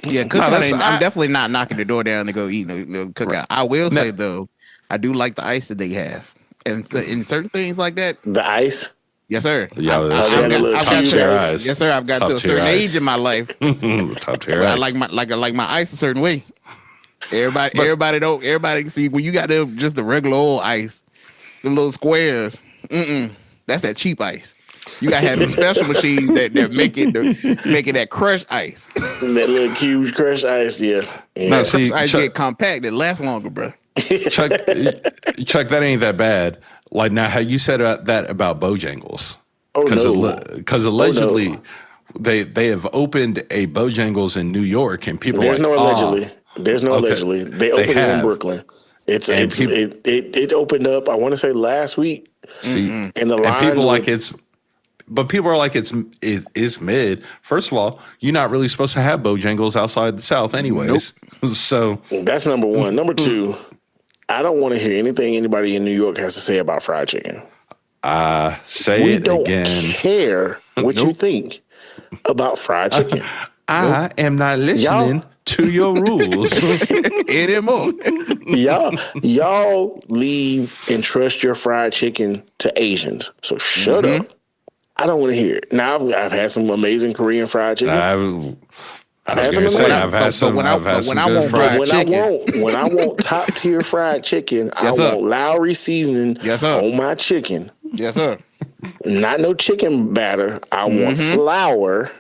[SPEAKER 1] Yeah, cookout. I'm definitely not knocking the door down to go eat no cookout. Right. I will say though, I do like the ice that they have, and in certain things like that.
[SPEAKER 3] The ice.
[SPEAKER 1] Yes, sir.
[SPEAKER 2] Yeah,
[SPEAKER 1] I've got to. Yes, sir. I've got to a certain age in my life.
[SPEAKER 2] Top tier ice.
[SPEAKER 1] I like my ice a certain way. Everybody can see when you got just the regular old ice, the little squares. That's that cheap ice. You gotta have special machines that make it that crushed ice.
[SPEAKER 3] That little cube crushed ice, yeah.
[SPEAKER 2] Now, see,
[SPEAKER 1] ice get compact, it lasts longer, bro.
[SPEAKER 2] Chuck, that ain't that bad. Like now, how you said that about Bojangles? Because allegedly they have opened a Bojangles in New York, and people
[SPEAKER 3] There's no allegedly. There's no allegedly. They opened it in Brooklyn. It opened up. I want to say last week.
[SPEAKER 2] See,
[SPEAKER 3] and the lines
[SPEAKER 2] and people but people are like it is mid. First of all, you're not really supposed to have Bojangles outside the South, anyways. Nope. So
[SPEAKER 3] that's number one. Number two, I don't want to hear anything anybody in New York has to say about fried chicken.
[SPEAKER 2] We don't
[SPEAKER 3] care what you think about fried chicken.
[SPEAKER 2] I am not listening to your rules
[SPEAKER 3] anymore. Y'all leave and trust your fried chicken to Asians. So shut up. I don't want to hear it. Now I've had some amazing Korean fried chicken. When I want top tier fried chicken, I want Lowry seasoning on my chicken.
[SPEAKER 1] Yes, sir.
[SPEAKER 3] Not no chicken batter. I want flour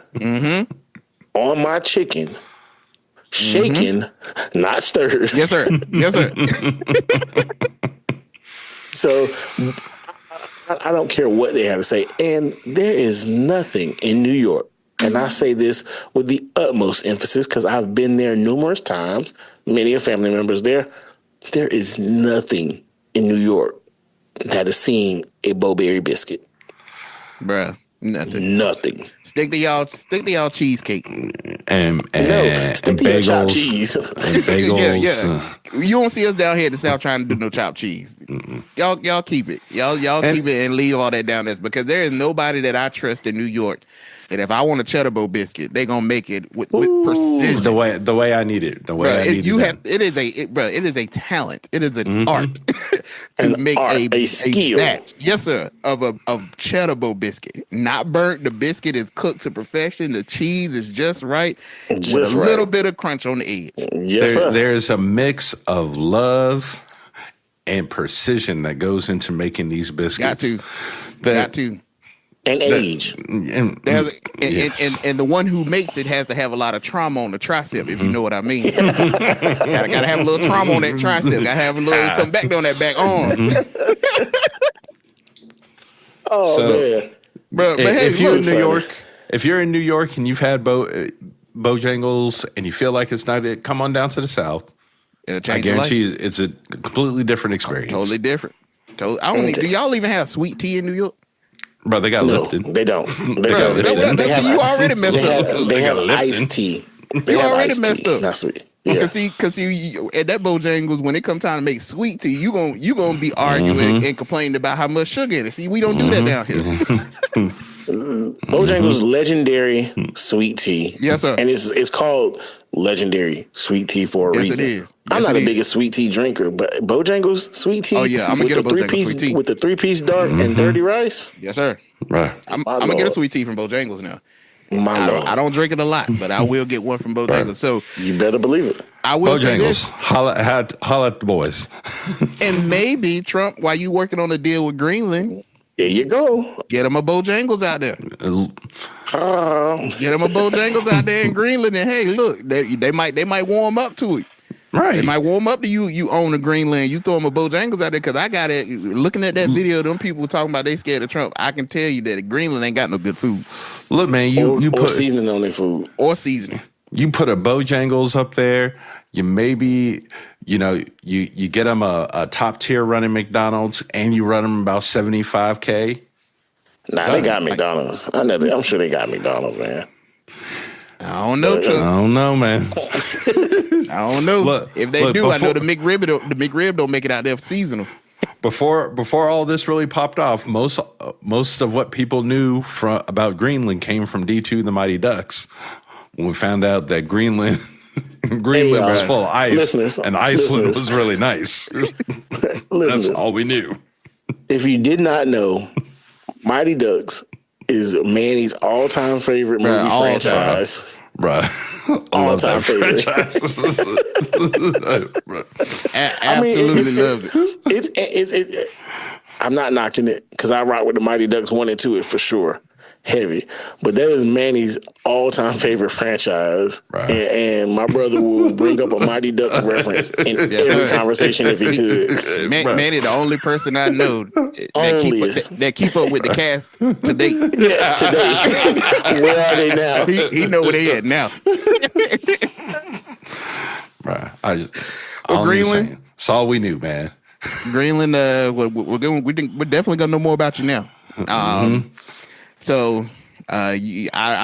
[SPEAKER 3] on my chicken. Shaken, not stirred.
[SPEAKER 1] Yes, sir. Yes, sir.
[SPEAKER 3] So I don't care what they have to say. And there is nothing in New York, and I say this with the utmost emphasis because I've been there numerous times, many of family members there. There is nothing in New York that is seeing a Bo-Berry biscuit.
[SPEAKER 1] Bruh, nothing. Stick to y'all cheesecake.
[SPEAKER 2] And
[SPEAKER 3] stick to your chopped cheese.
[SPEAKER 2] And bagels.
[SPEAKER 1] Yeah. You won't see us down here in the South trying to do no chopped cheese. Y'all keep it. Y'all keep it and leave all that down there because there is nobody that I trust in New York. And if I want a cheddar bow biscuit, they're gonna make it with precision.
[SPEAKER 2] The way I need it.
[SPEAKER 1] It is a talent. It is an art to make a
[SPEAKER 3] skill.
[SPEAKER 1] Batch, yes, sir, of a cheddar bow biscuit. Not burnt. The biscuit is cooked to perfection. The cheese is just right, with a little bit of crunch on the edge.
[SPEAKER 3] Yes, sir.
[SPEAKER 2] There's a mix of love and precision that goes into making these biscuits.
[SPEAKER 1] Got to.
[SPEAKER 3] And age.
[SPEAKER 1] And the one who makes it has to have a lot of trauma on the tricep, if you know what I mean. gotta have a little trauma on that tricep. Gotta have a little something back on that back arm.
[SPEAKER 3] Man.
[SPEAKER 1] Bro, but
[SPEAKER 2] if you're in New York and you've had Bojangles and you feel like it's not it, come on down to the South. I guarantee you it's a completely different experience.
[SPEAKER 1] Totally different. Do y'all even have sweet tea in New York?
[SPEAKER 2] Bro, they got Lipton.
[SPEAKER 3] They don't.
[SPEAKER 1] You already messed up.
[SPEAKER 3] They have iced tea.
[SPEAKER 1] You already messed up.
[SPEAKER 3] Not sweet. Yeah.
[SPEAKER 1] Cause at that Bojangles, when it comes time to make sweet tea, you gonna be arguing and complaining about how much sugar in it. See, we don't do that down here.
[SPEAKER 3] Bojangles legendary sweet tea.
[SPEAKER 1] Yes, sir.
[SPEAKER 3] And it's called legendary sweet tea for a reason.
[SPEAKER 1] It is.
[SPEAKER 3] I'm not the biggest sweet tea drinker, but Bojangles sweet tea.
[SPEAKER 1] Oh yeah, I'm gonna get a Bojangles sweet tea
[SPEAKER 3] with the 3-piece dark and dirty rice.
[SPEAKER 1] Yes, sir.
[SPEAKER 2] Right.
[SPEAKER 1] I'm gonna get a sweet tea from Bojangles now. I don't drink it a lot, but I will get one from Bojangles. Right. So
[SPEAKER 3] you better believe it.
[SPEAKER 1] I will say this.
[SPEAKER 2] Holla at the boys.
[SPEAKER 1] And maybe Trump, while you working on a deal with Greenland,
[SPEAKER 3] there you go.
[SPEAKER 1] Get them a Bojangles out there. Get them a Bojangles out there in Greenland, and hey, look, they might warm up to it.
[SPEAKER 2] Right.
[SPEAKER 1] They might warm up to you. You own a Greenland. You throw them a Bojangles out there because I got it. Looking at that video, them people talking about they scared of Trump. I can tell you that Greenland ain't got no good food.
[SPEAKER 2] Look, man, you put
[SPEAKER 3] seasoning on their food
[SPEAKER 1] or seasoning.
[SPEAKER 2] You put a Bojangles up there. You maybe you get them a top tier running McDonald's, and you run them about $75K.
[SPEAKER 3] Nah, they got McDonald's. I'm sure they got McDonald's, man.
[SPEAKER 1] I don't know, Chuck.
[SPEAKER 2] I don't know, man.
[SPEAKER 1] I don't know. Look, if they do, I know the McRib don't make it out there for seasonal.
[SPEAKER 2] Before all this really popped off, most of what people knew about Greenland came from D2 the Mighty Ducks. When we found out that Greenland was full of ice, and Iceland was really nice. That's all we knew.
[SPEAKER 3] If you did not know, Mighty Ducks is Manny's all-time favorite movie franchise.
[SPEAKER 2] Bruh.
[SPEAKER 3] All-time favorite.
[SPEAKER 1] Absolutely loves
[SPEAKER 3] it. I'm not knocking it because I rock with the Mighty Ducks 1 and 2 for sure. Heavy. But that is Manny's all-time favorite franchise. Right. And my brother will bring up a Mighty Duck reference in every conversation if he could.
[SPEAKER 1] Manny, the only person I know that keep up with the cast to date.
[SPEAKER 3] Yes, today. Where are they now?
[SPEAKER 1] He know where they at now.
[SPEAKER 2] Right.
[SPEAKER 1] Greenland?
[SPEAKER 2] That's all we knew, man.
[SPEAKER 1] Greenland, we're definitely gonna know more about you now. So, I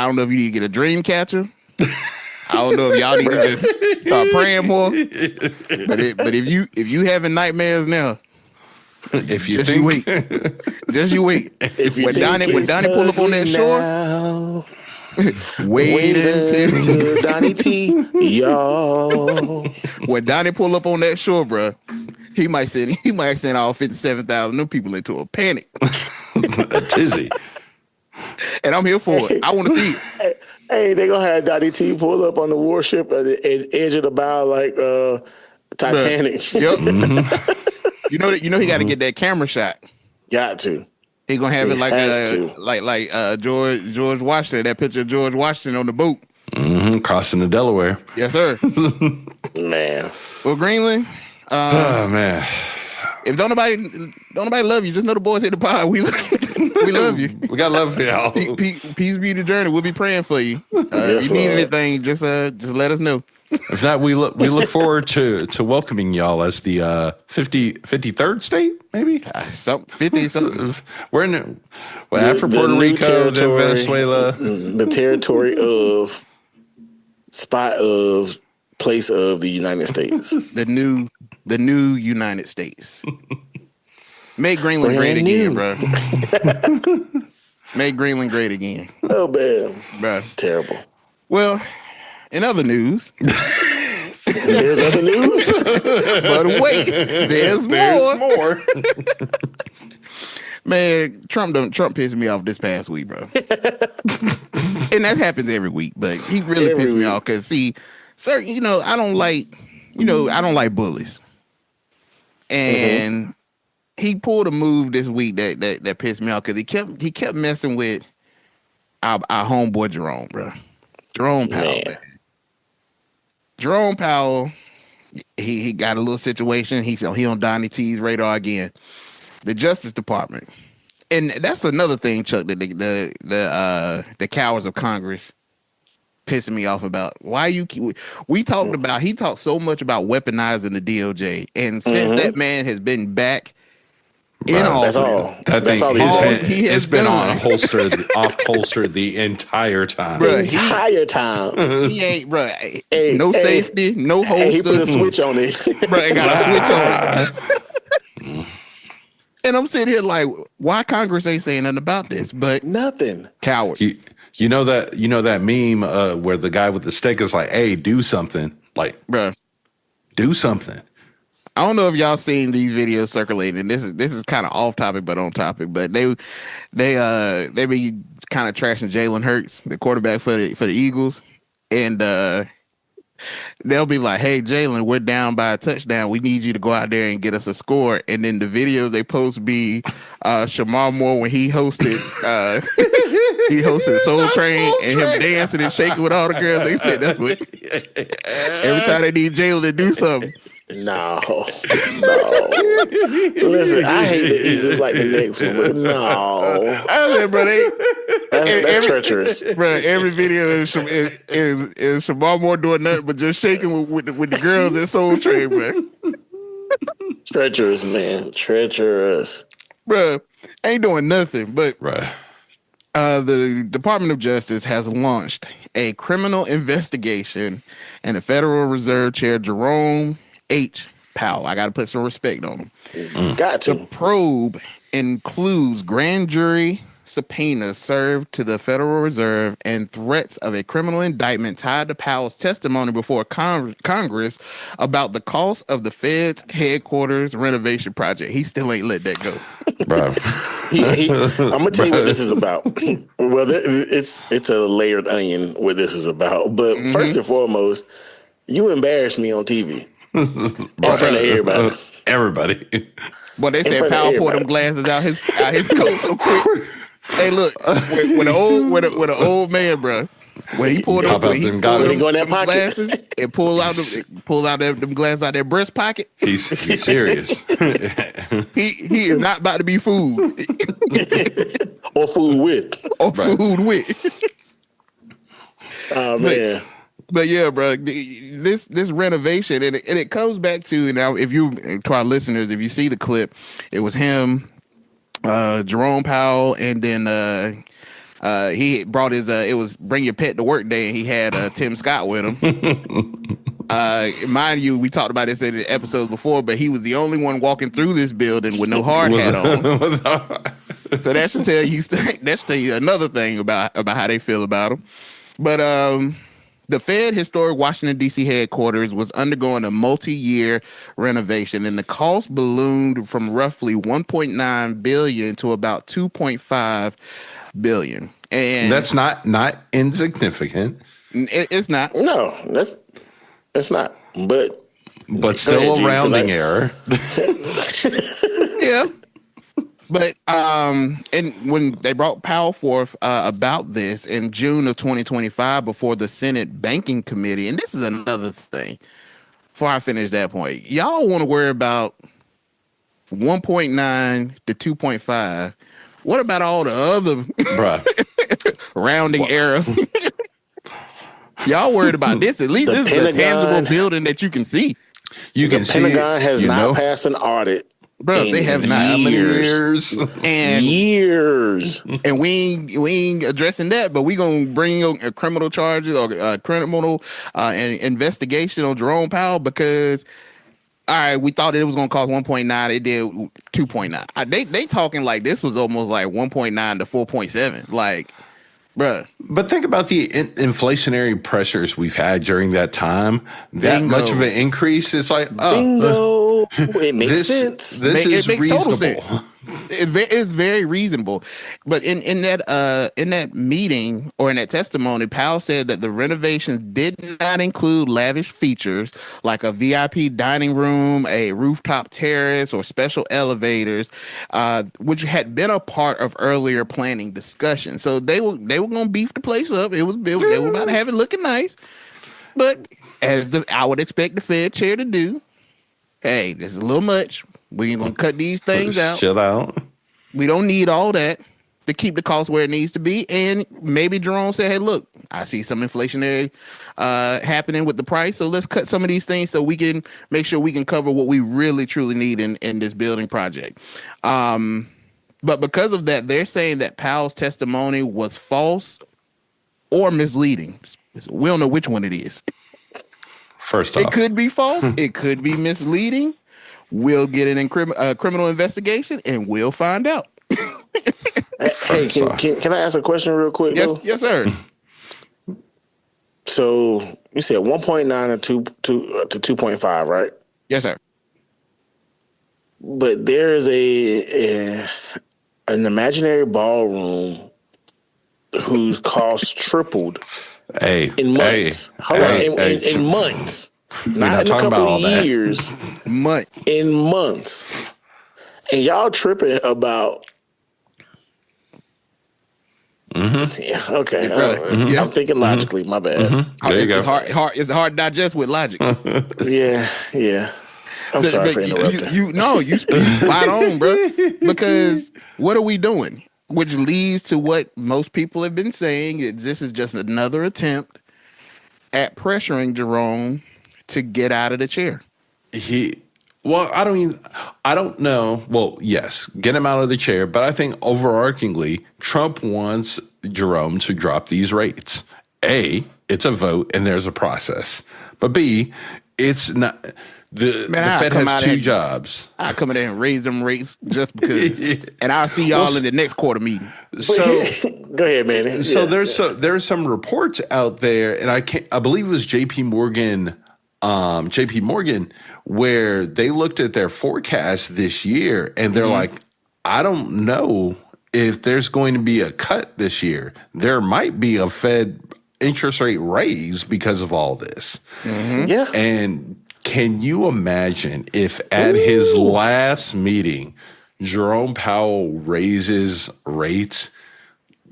[SPEAKER 1] don't know if you need to get a dream catcher. I don't know if y'all need to just start praying more. But if you having nightmares now,
[SPEAKER 2] if you
[SPEAKER 1] just
[SPEAKER 2] think,
[SPEAKER 1] you wait, just you wait. When Donnie pull up on that shore, wait until
[SPEAKER 3] Donnie T, y'all.
[SPEAKER 1] When Donnie pull up on that shore, bro, he might send all 57,000 them people into a panic,
[SPEAKER 2] a tizzy.
[SPEAKER 1] And I'm here for it. I want to see it.
[SPEAKER 3] Hey, they gonna have Donnie T pull up on the warship at the edge of the bow like Titanic.
[SPEAKER 1] Bruh. Yep. Mm-hmm. You know he got to get that camera shot.
[SPEAKER 3] Got to.
[SPEAKER 1] He gonna have it like George Washington. That picture of George Washington on the boat,
[SPEAKER 2] crossing the Delaware.
[SPEAKER 1] Yes, sir.
[SPEAKER 3] Man.
[SPEAKER 1] Well, Greenland.
[SPEAKER 2] Oh man.
[SPEAKER 1] If don't nobody love you, just know the boys hit the pod. We love you.
[SPEAKER 2] We got love for y'all.
[SPEAKER 1] Peace be the journey. We'll be praying for you. If you need anything, just let us know.
[SPEAKER 2] If not, we look forward to welcoming y'all as the 53rd state, maybe
[SPEAKER 1] 50 something.
[SPEAKER 2] We're in after Puerto Rico, then Venezuela,
[SPEAKER 3] the territory of place of the United States.
[SPEAKER 1] The new United States. Make Greenland great again, bro. Make Greenland great again.
[SPEAKER 3] Oh, man.
[SPEAKER 1] Bro.
[SPEAKER 3] Terrible.
[SPEAKER 1] Well, in other news.
[SPEAKER 3] There's other news?
[SPEAKER 1] But wait, there's more. Man, Trump pissed me off this past week, bro. And that happens every week, but he really pissed me off because, see, sir, I don't like bullies. And he pulled a move this week that pissed me off because he kept messing with our homeboy Jerome, bro. Jerome Powell. Man. Jerome Powell, he got a little situation. He's on Donnie T's radar again. The Justice Department. And that's another thing, Chuck, that the cowards of Congress pissing me off about. Why he talked so much about weaponizing the DOJ. And since that man has been back in office,
[SPEAKER 3] that's all
[SPEAKER 2] he has been off holstered the entire time.
[SPEAKER 3] Bruh,
[SPEAKER 1] he ain't, bro. No safety, no holster.
[SPEAKER 3] He put a switch on it.
[SPEAKER 1] Bro, he got a switch on it. And I'm sitting here like, why Congress ain't saying nothing about this? But
[SPEAKER 3] nothing.
[SPEAKER 1] Coward.
[SPEAKER 2] You know that meme where the guy with the stick is like, "Hey, do something!" Like,
[SPEAKER 1] bro,
[SPEAKER 2] do something.
[SPEAKER 1] I don't know if y'all seen these videos circulating. This is kind of off topic, but on topic. But they be kind of trashing Jalen Hurts, the quarterback for the Eagles, and they'll be like, "Hey, Jalen, we're down by a touchdown. We need you to go out there and get us a score." And then the videos they post be Shamar Moore when he hosted Soul Train and him dancing and shaking with all the girls. They said that's what every time they need Jalen to do something.
[SPEAKER 3] No. Listen, I hate the Eagles like the next one, but no.
[SPEAKER 1] I said, bro,
[SPEAKER 3] that's treacherous.
[SPEAKER 1] Bro, every video is Shamar Moore doing nothing but just shaking with the girls at Soul Train, bro.
[SPEAKER 3] Treacherous, man. Treacherous.
[SPEAKER 1] Bro, ain't doing nothing. But
[SPEAKER 2] Right.
[SPEAKER 1] The Department of Justice has launched a criminal investigation, and the Federal Reserve Chair Jerome Powell, I got to put some respect on him.
[SPEAKER 3] Got to.
[SPEAKER 1] The probe includes grand jury subpoenas served to the Federal Reserve and threats of a criminal indictment tied to Powell's testimony before Congress about the cost of the Fed's headquarters renovation project. He still ain't let that go.
[SPEAKER 2] Bro.
[SPEAKER 3] I'm gonna tell you what this is about. Well, it's a layered onion what this is about. But first and foremost, you embarrassed me on TV in front of everybody.
[SPEAKER 2] Everybody.
[SPEAKER 1] Well, they said Powell poured them glasses out his coat so quick. Hey, look, when the old man, bro, when he pulled up, when he go in that glasses and pull out them glasses out their breast pocket,
[SPEAKER 2] he's serious.
[SPEAKER 1] he is not about to be fooled
[SPEAKER 3] or fooled with. Oh man.
[SPEAKER 1] But yeah, bro, this renovation and it comes back to now. To our listeners, if you see the clip, it was him, Jerome Powell, and then he brought his it was Bring Your Pet to Work Day, and he had Tim Scott with him. Mind you, we talked about this in the episodes before, but he was the only one walking through this building with no hard hat on. So that should tell you another thing about how they feel about him. But the Fed historic Washington, D.C. headquarters was undergoing a multi-year renovation, and the cost ballooned from roughly $1.9 billion to about $2.5 billion. And
[SPEAKER 2] that's not insignificant.
[SPEAKER 1] It's not.
[SPEAKER 3] No, that's not. But
[SPEAKER 2] still a rounding error.
[SPEAKER 1] Yeah. But and when they brought Powell forth about this in June of 2025 before the Senate Banking Committee, and this is another thing, before I finish that point, y'all want to worry about 1.9 to 2.5. What about all the other rounding errors? Y'all worried about this? At least this is a tangible building that you can see.
[SPEAKER 3] The Pentagon has not passed an audit.
[SPEAKER 1] Bro, they have not.
[SPEAKER 3] Years.
[SPEAKER 1] And we ain't addressing that, but we gonna bring a criminal charges or a criminal investigation on Jerome Powell because, all right, we thought it was gonna cost 1.9. It did 2.9. They talking like this was almost like 1.9 to 4.7. Like, bruh.
[SPEAKER 2] But think about the inflationary pressures we've had during that time. That much of an increase, it's like,
[SPEAKER 3] bingo. It makes sense.
[SPEAKER 2] This is
[SPEAKER 1] makes
[SPEAKER 2] reasonable.
[SPEAKER 1] Total sense. It's very reasonable. But in that meeting or in that testimony, Powell said that the renovations did not include lavish features like a VIP dining room, a rooftop terrace, or special elevators, which had been a part of earlier planning discussions. So they were going to beef the place up. They were about to have it looking nice. But as I would expect the Fed chair to do, hey, this is a little much. We ain't gonna cut these things out.
[SPEAKER 2] Chill out.
[SPEAKER 1] We don't need all that to keep the cost where it needs to be. And maybe Jerome said, hey, look, I see some inflationary happening with the price. So let's cut some of these things so we can make sure we can cover what we really, truly need in this building project. But because of that, they're saying that Powell's testimony was false or misleading. We don't know which one it is.
[SPEAKER 2] First off,
[SPEAKER 1] it could be false. It could be misleading. We'll get an criminal investigation, and we'll find out.
[SPEAKER 3] Hey, can I ask a question real quick?
[SPEAKER 1] Yes, sir.
[SPEAKER 3] So you said 1.9 to 2.5, right?
[SPEAKER 1] Yes, sir.
[SPEAKER 3] But there is an imaginary ballroom whose costs tripled in months. In months. Not in a couple of years.
[SPEAKER 1] Months.
[SPEAKER 3] In months. And y'all tripping about... Yeah, okay. I'm thinking logically. My bad.
[SPEAKER 2] There you go.
[SPEAKER 1] It's hard to digest with logic.
[SPEAKER 3] Yeah. I'm sorry for interrupting.
[SPEAKER 1] You spot on, bro. Because what are we doing? Which leads to what most people have been saying. This is just another attempt at pressuring Jerome to get out of the chair.
[SPEAKER 2] I don't know. Well, yes, get him out of the chair. But I think overarchingly, Trump wants Jerome to drop these rates. A, it's a vote and there's a process. But B, it's not. The Fed has two jobs.
[SPEAKER 1] I come in there and raise them rates just because. And I'll see y'all in the next quarter meeting.
[SPEAKER 3] So go ahead, man.
[SPEAKER 2] So there's some reports out there, and I believe it was JP Morgan, where they looked at their forecast this year, and they're like, I don't know if there's going to be a cut this year. There might be a Fed interest rate raise because of all this.
[SPEAKER 3] Yeah.
[SPEAKER 2] And can you imagine if at his last meeting, Jerome Powell raises rates,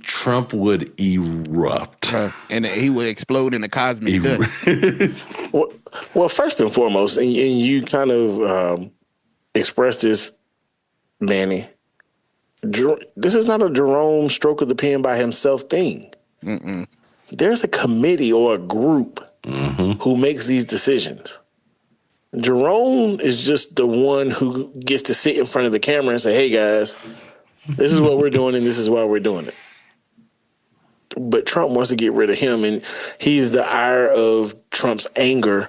[SPEAKER 2] Trump would erupt.
[SPEAKER 1] And he would explode in a cosmic dust.
[SPEAKER 3] Well, first and foremost, and you kind of expressed this, Manny, this is not a Jerome stroke of the pen by himself thing. There's a committee or a group who makes these decisions. Jerome is just the one who gets to sit in front of the camera and say, hey, guys, this is what we're doing and this is why we're doing it. But Trump wants to get rid of him, and he's the ire of Trump's anger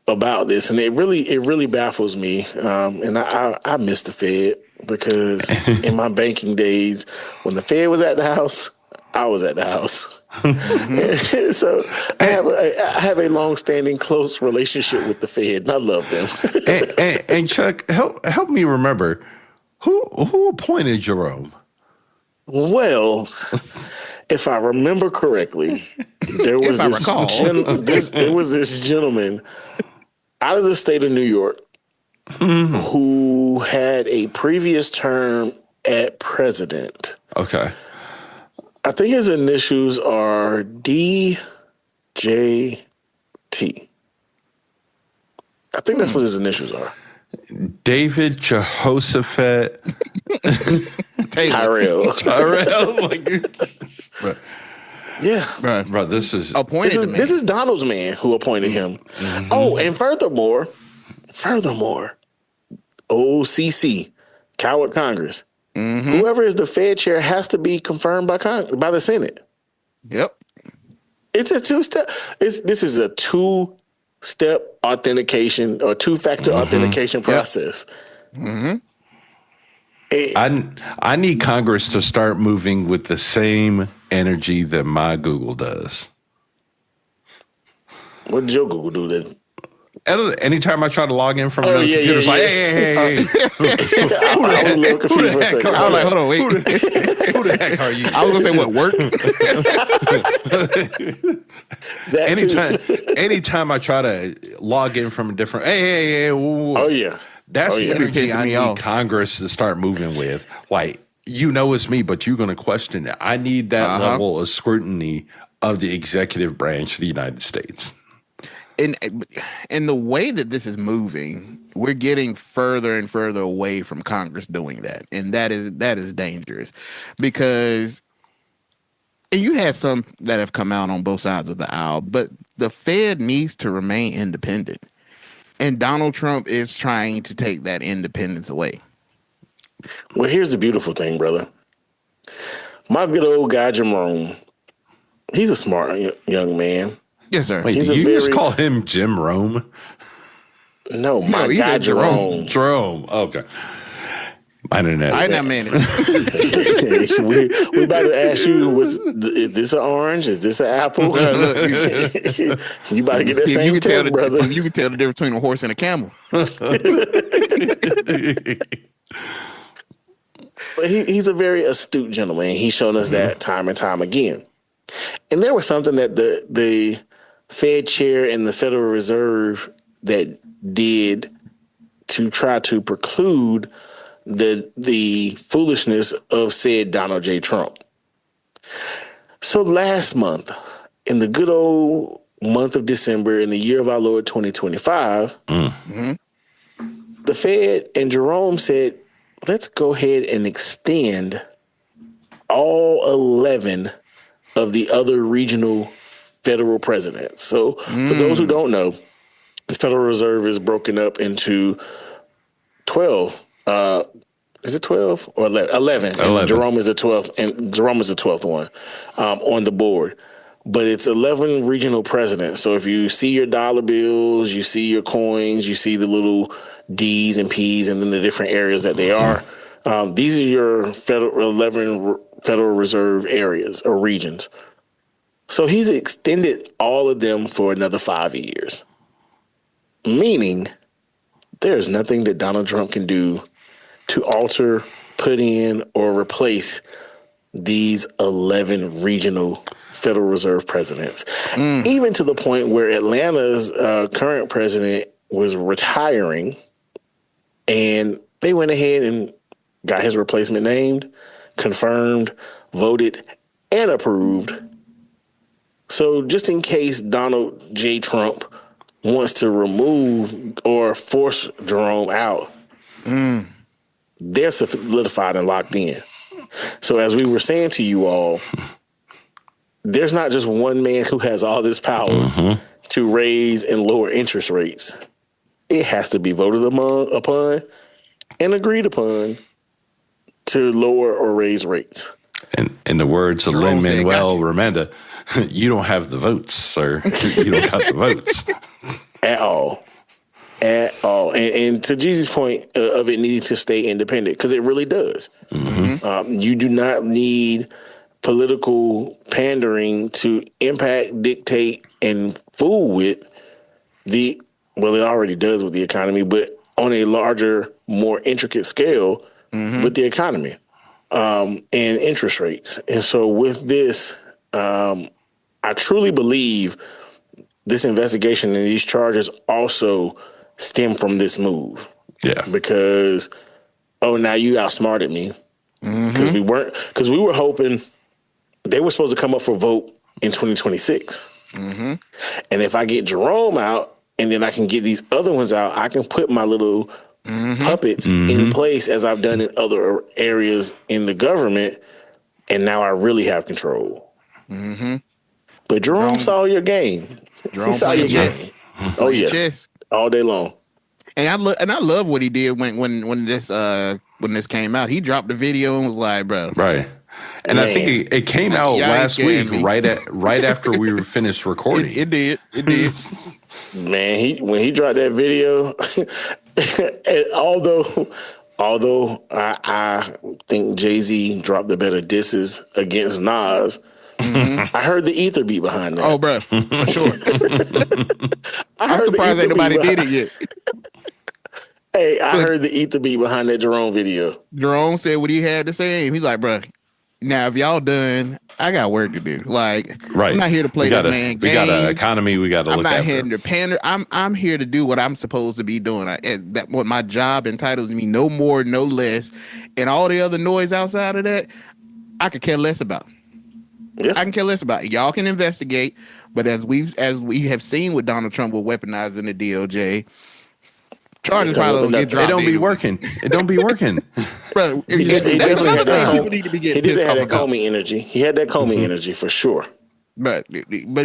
[SPEAKER 3] about this. And it really baffles me. And I miss the Fed because in my banking days, when the Fed was at the house, I was at the house. So I have a long-standing, close relationship with the Fed, and I love them.
[SPEAKER 2] and Chuck, help me remember who appointed Jerome.
[SPEAKER 3] Well, if I remember correctly, there was this gentleman out of the state of New York who had a previous term at president.
[SPEAKER 2] Okay.
[SPEAKER 3] I think his initials are DJT. I think that's what his initials are.
[SPEAKER 2] David Jehoshaphat
[SPEAKER 3] Tyrell.
[SPEAKER 2] My goodness.
[SPEAKER 3] Yeah.
[SPEAKER 2] Bro, this is
[SPEAKER 1] appointed.
[SPEAKER 3] This is Donald's man who appointed him. Oh, and furthermore, OCC, Coward Congress. Whoever is the Fed chair has to be confirmed by the Senate.
[SPEAKER 1] Yep.
[SPEAKER 3] It's a two-step. This is a two-step authentication or two-factor authentication process.
[SPEAKER 2] I need Congress to start moving with the same energy that my Google does.
[SPEAKER 3] What did your Google do then?
[SPEAKER 2] Anytime I try to log in from another computer, it's like, hey.
[SPEAKER 3] I was a little confused for a second.
[SPEAKER 1] I was like, hold on, wait.
[SPEAKER 2] Who the heck are you?
[SPEAKER 1] I was going to say, what, work?
[SPEAKER 3] Anytime
[SPEAKER 2] I try to log in from a different, that's the energy I need Congress to start moving with. Like, it's me, but you're going to question it. I need that level of scrutiny of the executive branch of the United States.
[SPEAKER 1] And the way that this is moving, we're getting further and further away from Congress doing that. And that is dangerous because, and you had some that have come out on both sides of the aisle, but the Fed needs to remain independent. And Donald Trump is trying to take that independence away.
[SPEAKER 3] Well, here's the beautiful thing, brother. My good old guy, Jerome, he's a smart young man.
[SPEAKER 1] Yes, sir.
[SPEAKER 2] Wait, did you just call him Jim Rome?
[SPEAKER 3] No, my guy, Jerome.
[SPEAKER 2] Jerome. Okay. I didn't know.
[SPEAKER 1] I didn't man.
[SPEAKER 3] we about to ask you, is this an orange? Is this an apple? Look, you about to get that same test, brother.
[SPEAKER 1] You can tell the difference between a horse and a camel.
[SPEAKER 3] he's a very astute gentleman. He's shown us that time and time again. And there was something that the Fed Chair and the Federal Reserve that did to try to preclude the foolishness of said Donald J. Trump. So last month, in the good old month of December, in the year of our Lord 2025, the Fed and Jerome said, let's go ahead and extend all 11 of the other regional federal presidents. So for those who don't know, the Federal Reserve is broken up into 12. Is it 12 or 11? 11. And Jerome is the 12th, and Jerome is the 12th one on the board. But it's 11 regional presidents. So if you see your dollar bills, you see your coins, you see the little D's and P's and then the different areas that they are. These are your 11 Federal Reserve areas or regions. So he's extended all of them for another 5 years, meaning there's nothing that Donald Trump can do to alter, put in, or replace these 11 regional Federal Reserve presidents, even to the point where Atlanta's current president was retiring, and they went ahead and got his replacement named, confirmed, voted, and approved. So just in case Donald J. Trump wants to remove or force Jerome out, they're solidified and locked in. So as we were saying to you all, there's not just one man who has all this power to raise and lower interest rates. It has to be voted upon and agreed upon to lower or raise rates.
[SPEAKER 2] And in the words of Lin-Manuel Miranda, you don't have the votes, sir. You don't got the votes.
[SPEAKER 3] At all. At all. And to Jesus' point of it needing to stay independent, because it really does. You do not need political pandering to impact, dictate, and fool with it already does with the economy, but on a larger, more intricate scale with the economy and interest rates. And so with this, I truly believe this investigation and these charges also stem from this move.
[SPEAKER 2] Yeah.
[SPEAKER 3] Because, now you outsmarted me. Because we were hoping they were supposed to come up for vote in 2026. And if I get Jerome out and then I can get these other ones out, I can put my little puppets in place as I've done in other areas in the government. And now I really have control. But Jerome saw your game. He saw your game. Oh, yes. All day long.
[SPEAKER 1] And I love what he did when this came out. He dropped the video and was like, bro.
[SPEAKER 2] Right. And I think it came out last week, right after we were finished recording.
[SPEAKER 1] It did.
[SPEAKER 3] Man, when he dropped that video, although I think Jay-Z dropped the better disses against Nas, I heard the ether beat behind that.
[SPEAKER 1] Oh, bro, for sure. I'm surprised ain't nobody did it yet.
[SPEAKER 3] Hey, I heard the ether beat behind that Jerome video.
[SPEAKER 1] Jerome said what he had to say. He's like, bro, now if y'all done, I got work to do. Like, I'm not here to play this man game.
[SPEAKER 2] We got an economy we got to look at.
[SPEAKER 1] I'm not here to pander. I'm here to do what I'm supposed to be doing. That what my job entitles me, no more, no less. And all the other noise outside of that, I could care less about.
[SPEAKER 3] Yeah.
[SPEAKER 1] I can care less about it. Y'all can investigate, but as we have seen with Donald Trump with weaponizing the DOJ, charges probably don't get dropped.
[SPEAKER 2] It don't be working. It don't be working.
[SPEAKER 1] Bro,
[SPEAKER 3] he didn't have that Comey energy. He had that Comey energy for sure.
[SPEAKER 1] But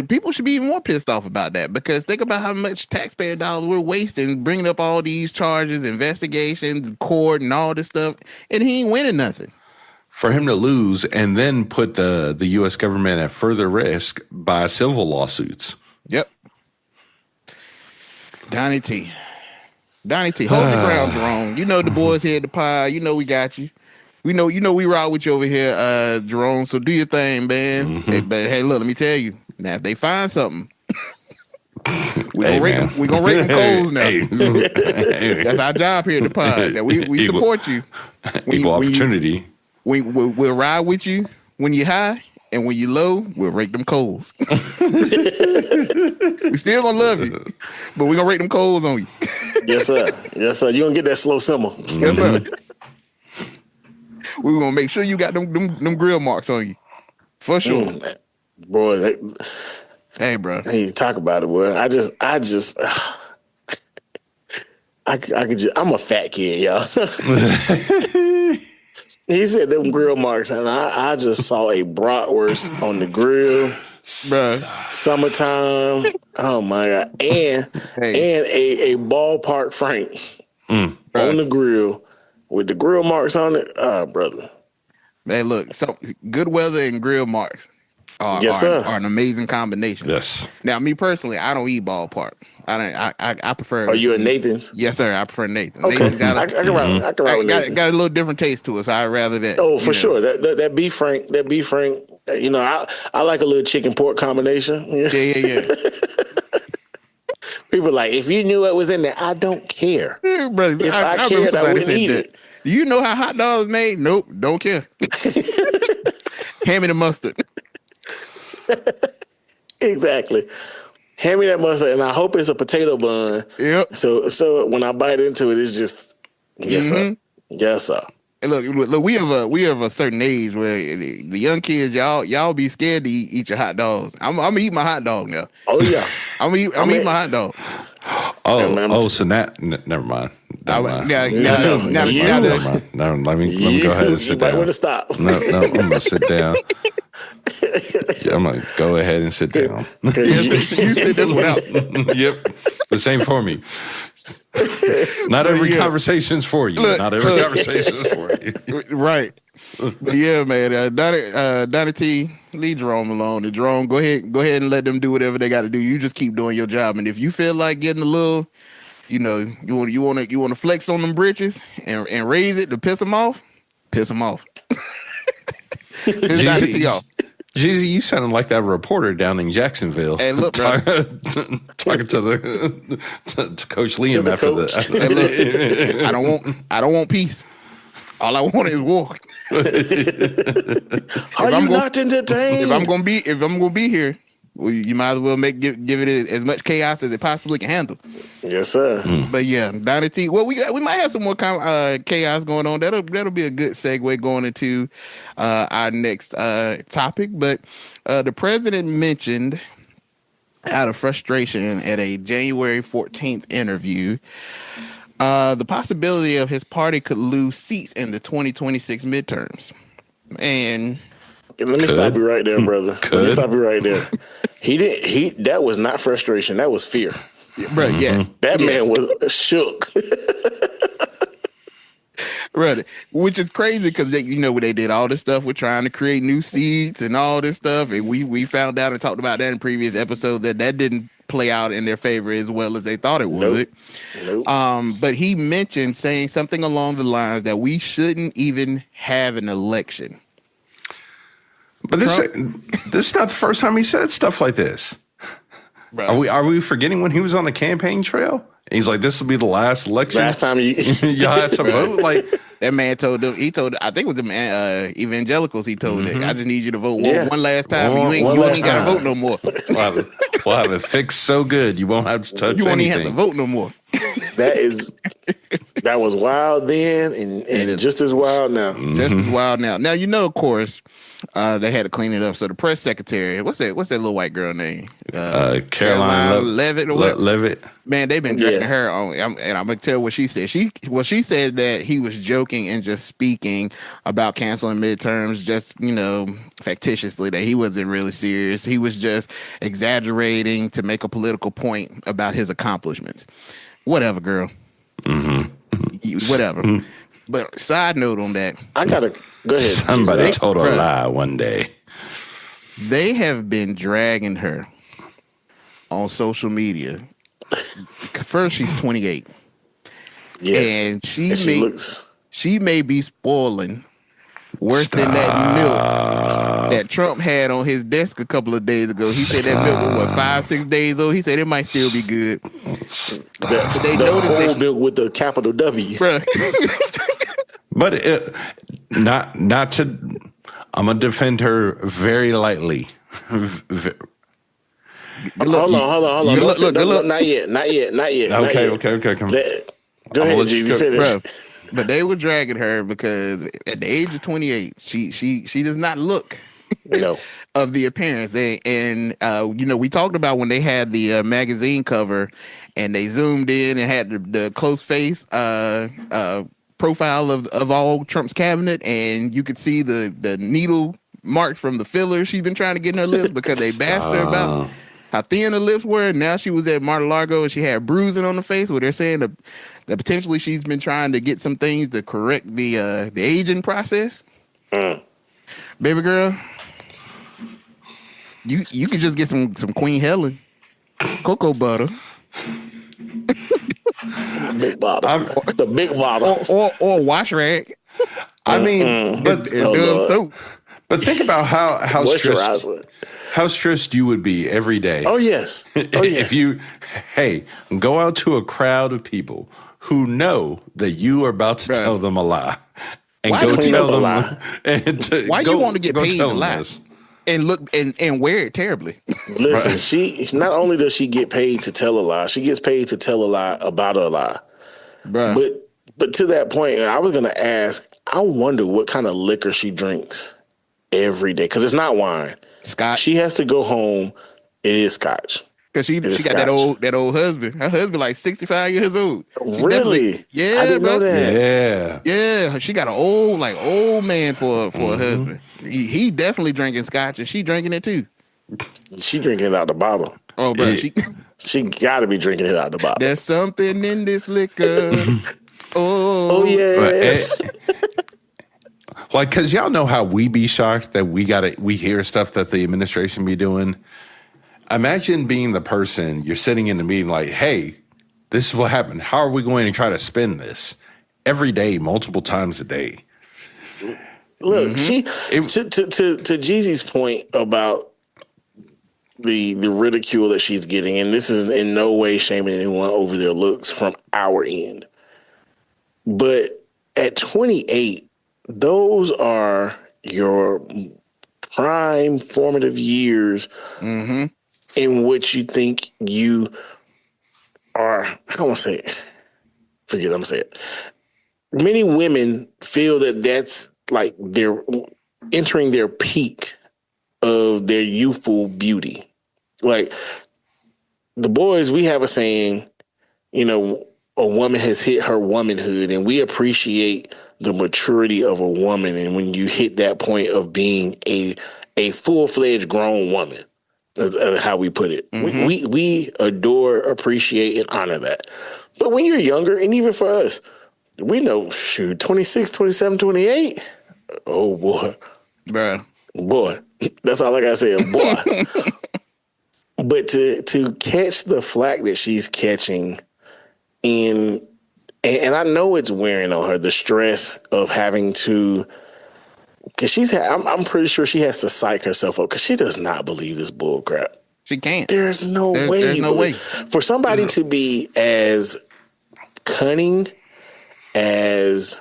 [SPEAKER 1] people should be even more pissed off about that, because think about how much taxpayer dollars we're wasting bringing up all these charges, investigations, court, and all this stuff, and he ain't winning nothing.
[SPEAKER 2] For him to lose and then put the U.S. government at further risk by civil lawsuits.
[SPEAKER 1] Yep. Donnie T, hold your ground, Jerome. You know the boys here at the pie. You know we got you. We know we rock with you over here, Jerome. So do your thing, man. Hey, look, let me tell you. Now, if they find something, we gonna rate them coals now. That's our job here at the pod. Now we support you.
[SPEAKER 2] Equal opportunity.
[SPEAKER 1] we'll ride with you when you're high, and when you're low, we'll rake them coals. We still gonna love you, but we gonna rake them coals on you.
[SPEAKER 3] Yes, sir. Yes, sir. You gonna get that slow simmer.
[SPEAKER 1] Yes, sir. We gonna make sure you got them grill marks on you, for sure.
[SPEAKER 3] Boy,
[SPEAKER 1] hey, bro.
[SPEAKER 3] Hey, talk about it, boy. I could just. I'm a fat kid, y'all. He said them grill marks, and I just saw a bratwurst on the grill,
[SPEAKER 1] bruh.
[SPEAKER 3] Summertime. Oh my god! And a ballpark Frank on the grill with the grill marks on it. Brother.
[SPEAKER 1] Man, look, so good weather and grill marks are an amazing combination.
[SPEAKER 2] Yes.
[SPEAKER 1] Now, me personally, I don't eat ballpark. I prefer.
[SPEAKER 3] Are you a Nathan's?
[SPEAKER 1] Yes, sir. I prefer Nathan.
[SPEAKER 3] Okay.
[SPEAKER 1] Nathan's got
[SPEAKER 3] I can ride with Nathan.
[SPEAKER 1] Got a little different taste to it, so I'd rather that.
[SPEAKER 3] Oh, for sure. That beef Frank. You know, I like a little chicken pork combination.
[SPEAKER 1] Yeah.
[SPEAKER 3] People like, if you knew what was in there, I don't care.
[SPEAKER 1] Yeah, brother,
[SPEAKER 3] if I cared, I wouldn't eat it.
[SPEAKER 1] Do you know how hot dogs made? Nope, don't care. Hand me the mustard.
[SPEAKER 3] Exactly. Hand me that mustard, and I hope it's a potato bun.
[SPEAKER 1] Yep.
[SPEAKER 3] So when I bite into it, it's just sir, yes sir.
[SPEAKER 1] And look, we have a certain age where the young kids, y'all be scared to eat your hot dogs. I'm gonna eat my hot dog now.
[SPEAKER 3] Oh yeah,
[SPEAKER 1] I'm gonna eat my hot dog.
[SPEAKER 2] So never mind.
[SPEAKER 1] Never mind.
[SPEAKER 2] Let me go ahead and sit down.
[SPEAKER 3] You might want to stop.
[SPEAKER 2] No, I'm gonna sit down. I'm gonna go ahead and sit down.
[SPEAKER 1] Okay. You sit this one out.
[SPEAKER 2] Yep, the same for me. Not every conversation's for you. Not every conversation's for you.
[SPEAKER 1] Right. But yeah, man. Donnie T, leave Jerome alone. And Jerome, go ahead and let them do whatever they got to do. You just keep doing your job. And if you feel like getting a little, you want to flex on them britches and raise it to piss them off, piss them off. It's Donnie T off.
[SPEAKER 2] Jeezy, you sounded like that reporter down in Jacksonville.
[SPEAKER 1] Hey, look, bro.
[SPEAKER 2] Talking to Coach Liam after
[SPEAKER 1] that. Hey, look, I don't want peace. All I want is war.
[SPEAKER 3] Are you not entertained?
[SPEAKER 1] If I'm gonna be here, well, you might as well give it as much chaos as it possibly can handle.
[SPEAKER 3] Yes, sir.
[SPEAKER 1] But yeah, Donnie T. Well, we might have some more chaos going on. That'll be a good segue going into our next topic. But the president mentioned, out of frustration at a January 14th interview, the possibility of his party could lose seats in the 2026 midterms. And
[SPEAKER 3] let me stop you right there, brother. Let me stop you right there. That was not frustration. That was fear.
[SPEAKER 1] Bro, yes.
[SPEAKER 3] That man was shook.
[SPEAKER 1] Right. Which is crazy because they did all this stuff with trying to create new seats and all this stuff. And we found out and talked about that in previous episodes that didn't play out in their favor as well as they thought it would.
[SPEAKER 3] Nope.
[SPEAKER 1] But he mentioned saying something along the lines that we shouldn't even have an election.
[SPEAKER 2] But this is not the first time he said stuff like this.
[SPEAKER 1] Bro.
[SPEAKER 2] Are we forgetting when he was on the campaign trail? And he's like, this will be the last election.
[SPEAKER 3] Last time
[SPEAKER 2] y'all had to vote. Like
[SPEAKER 1] that man told them. I think it was the evangelicals. He told them, I just need you to vote one last time. You ain't got to vote no more.
[SPEAKER 2] We'll have it fixed so good you won't have to touch anything.
[SPEAKER 1] You won't even have to vote no more.
[SPEAKER 3] That was wild then, and just as wild now.
[SPEAKER 1] Just as wild now. Now of course, they had to clean it up. So the press secretary, what's that little white girl name?
[SPEAKER 2] Caroline
[SPEAKER 1] Levitt or what?
[SPEAKER 2] Levitt.
[SPEAKER 1] Man, they've been dragging her on, and I'm gonna tell what she said. She said that he was joking and just speaking about canceling midterms, just factitiously. That he wasn't really serious. He was just exaggerating to make a political point about his accomplishments. Whatever, girl. Whatever. But side note on that,
[SPEAKER 3] I gotta go ahead.
[SPEAKER 2] Somebody told a lie one day.
[SPEAKER 1] They have been dragging her on social media. First, she's 28.
[SPEAKER 3] Yes.
[SPEAKER 1] And she may be spoiling worse than that milk that Trump had on his desk a couple of days ago. He said that milk was 5-6 days old. He said it might still be good.
[SPEAKER 3] But they noticed whole milk with the capital W.
[SPEAKER 2] But not to. I'm gonna defend her very lightly.
[SPEAKER 3] Hold on. Look. Not yet.
[SPEAKER 2] Okay. Come.
[SPEAKER 3] Go ahead, Jeezy. Finish.
[SPEAKER 1] Bro, but they were dragging her because at the age of 28, she does not look of the appearance. And we talked about when they had the magazine cover and they zoomed in and had the close face profile of all Trump's cabinet, and you could see the needle marks from the filler she's been trying to get in her lips because they bashed her about how thin her lips were. Now she was at Mar-a-Lago and she had bruising on the face where they're saying that potentially she's been trying to get some things to correct the aging process. Baby girl, you could just get some Queen Helen cocoa butter.
[SPEAKER 3] Big bottle. The big bottle.
[SPEAKER 1] Or wash rag.
[SPEAKER 2] I mean, but
[SPEAKER 1] soap.
[SPEAKER 2] But think about how stressed you would be every day.
[SPEAKER 3] Oh yes.
[SPEAKER 2] If you go out to a crowd of people who know that you are about to tell them a lie, and
[SPEAKER 1] Why
[SPEAKER 2] go
[SPEAKER 1] don't you
[SPEAKER 2] tell
[SPEAKER 1] know a
[SPEAKER 2] them
[SPEAKER 1] lie? Why you want to get paid to lie
[SPEAKER 2] this?
[SPEAKER 1] and look and wear it terribly?
[SPEAKER 3] Listen, she not only does she get paid to tell a lie, she gets paid to tell a lie about a lie.
[SPEAKER 1] Bruh.
[SPEAKER 3] But to that point, I was gonna ask, I wonder what kind of liquor she drinks every day, because it's not wine.
[SPEAKER 1] Scotch.
[SPEAKER 3] She has to go home. It is scotch.
[SPEAKER 1] Because she got
[SPEAKER 3] scotch.
[SPEAKER 1] that old husband. Her husband like 65 years old.
[SPEAKER 3] Really?
[SPEAKER 1] Yeah,
[SPEAKER 3] I didn't know that.
[SPEAKER 2] Yeah.
[SPEAKER 1] She got an old man for a husband. He definitely drinking scotch, and she drinking it too.
[SPEAKER 3] She drinking it out the bottle.
[SPEAKER 1] Oh, bro,
[SPEAKER 3] she got to be drinking it out the bottle.
[SPEAKER 1] There's something in this liquor.
[SPEAKER 3] Oh yes.
[SPEAKER 2] Like, cause y'all know how we be shocked that we hear stuff that the administration be doing. Imagine being the person, you're sitting in the meeting like, hey, this is what happened. How are we going to try to spin this every day, multiple times a day?
[SPEAKER 3] Look, to Jeezy's point about the ridicule that she's getting, and this is in no way shaming anyone over their looks from our end. But at 28, those are your prime formative years in which you think you are, I don't want to say it. Forget it, I'm going to say it. Many women feel that that's like they're entering their peak of their youthful beauty. Like the boys, we have a saying, a woman has hit her womanhood, and we appreciate the maturity of a woman. And when you hit that point of being a full-fledged grown woman, how we put it, we adore, appreciate, and honor that. But when you're younger, and even for us, we know, 26, 27, 28. Oh, boy.
[SPEAKER 1] Bruh.
[SPEAKER 3] Boy. That's all I got to say, boy. But to catch the flack that she's catching, and I know it's wearing on her, the stress of having to, because I'm pretty sure she has to psych herself up because she does not believe this bull crap.
[SPEAKER 1] She can't.
[SPEAKER 3] There's no way.
[SPEAKER 1] There's no way.
[SPEAKER 3] For somebody to be as cunning as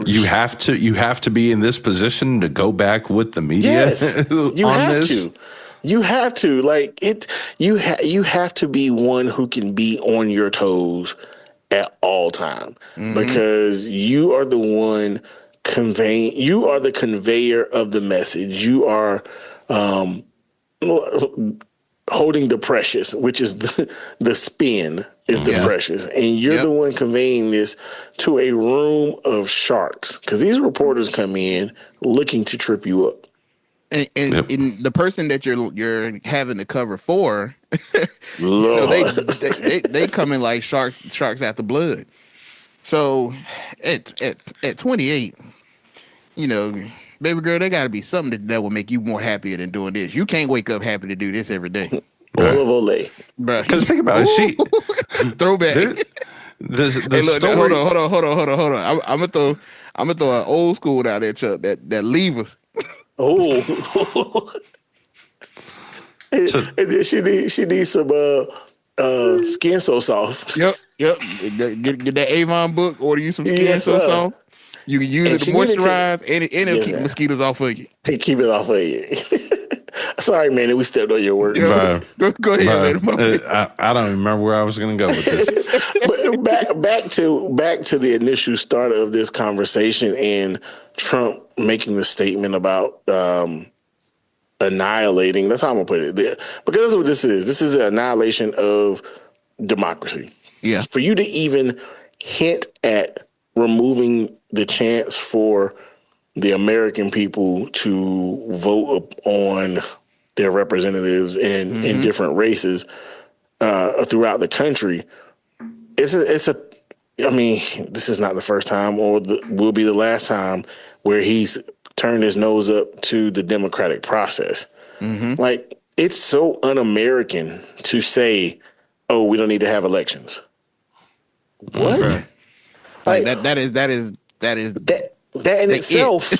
[SPEAKER 2] you have to be in this position to go back with the media.
[SPEAKER 3] Yes, you have to. You have to, like it. You have to be one who can be on your toes at all time, because you are the one conveying. You are the conveyor of the message. You are holding the precious, which is the spin is the precious, and you're the one conveying this to a room of sharks, because these reporters come in looking to trip you up.
[SPEAKER 1] And the person that you're having to cover for, they come in like sharks after blood. So at 28, baby girl, there got to be something that will make you more happier than doing this. You can't wake up happy to do this every day.
[SPEAKER 2] Because think about it, she
[SPEAKER 1] throwback.
[SPEAKER 2] The
[SPEAKER 1] look,
[SPEAKER 2] story.
[SPEAKER 1] Hold on. I'm gonna throw an old school out there, Chuck. That levers.
[SPEAKER 3] Oh, and then she needs some Skin So Soft.
[SPEAKER 1] Yep. Get that Avon book. Order you some Skin So Soft. You can use it to moisturize, and it'll keep
[SPEAKER 3] man.
[SPEAKER 1] mosquitoes off of you.
[SPEAKER 3] Keep it off of you. Sorry, man, we stepped on your word.
[SPEAKER 1] Go ahead, man.
[SPEAKER 2] I don't remember where I was going to go with this.
[SPEAKER 3] But back to the initial start of this conversation and Trump making the statement about annihilating. That's how I'm going to put it. Because that's what this is. This is an annihilation of democracy.
[SPEAKER 1] Yeah.
[SPEAKER 3] For you to even hint at removing the chance for the American people to vote on their representatives in different races throughout the country, I mean, this is not the first time or will be the last time where he's turned his nose up to the democratic process. Like, it's so un-American to say, oh, we don't need to have elections. What?
[SPEAKER 1] Okay. Like that is
[SPEAKER 3] that in itself,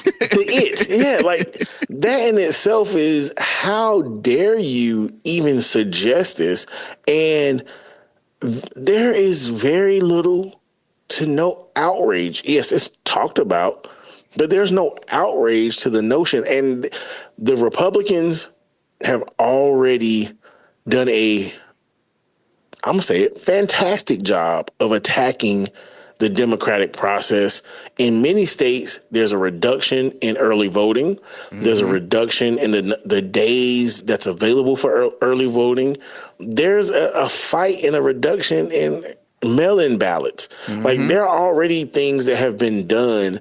[SPEAKER 3] yeah, like that in itself is, how dare you even suggest this? And there is very little to no outrage. Yes, it's talked about, but there's no outrage to the notion. And the Republicans have already done I'm going to say it, fantastic job of attacking the democratic process. In many states, there's a reduction in early voting. There's a reduction in the days that's available for early voting. There's a fight and a reduction in mail-in ballots. Like, there are already things that have been done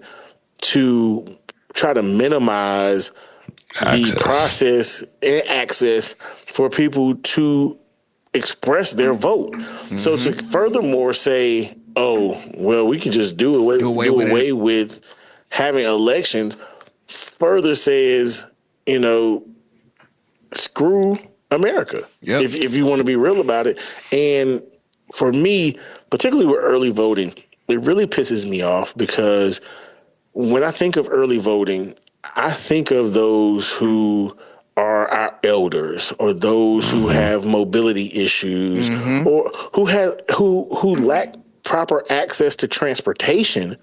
[SPEAKER 3] to try to minimize the process and access for people to express their vote. So to furthermore say, oh, well, we can just do away with having elections, further says, screw America. Yep. If you want to be real about it. And for me, particularly with early voting, it really pisses me off, because when I think of early voting, I think of those who are our elders, or those who have mobility issues, or who lack proper access to transportation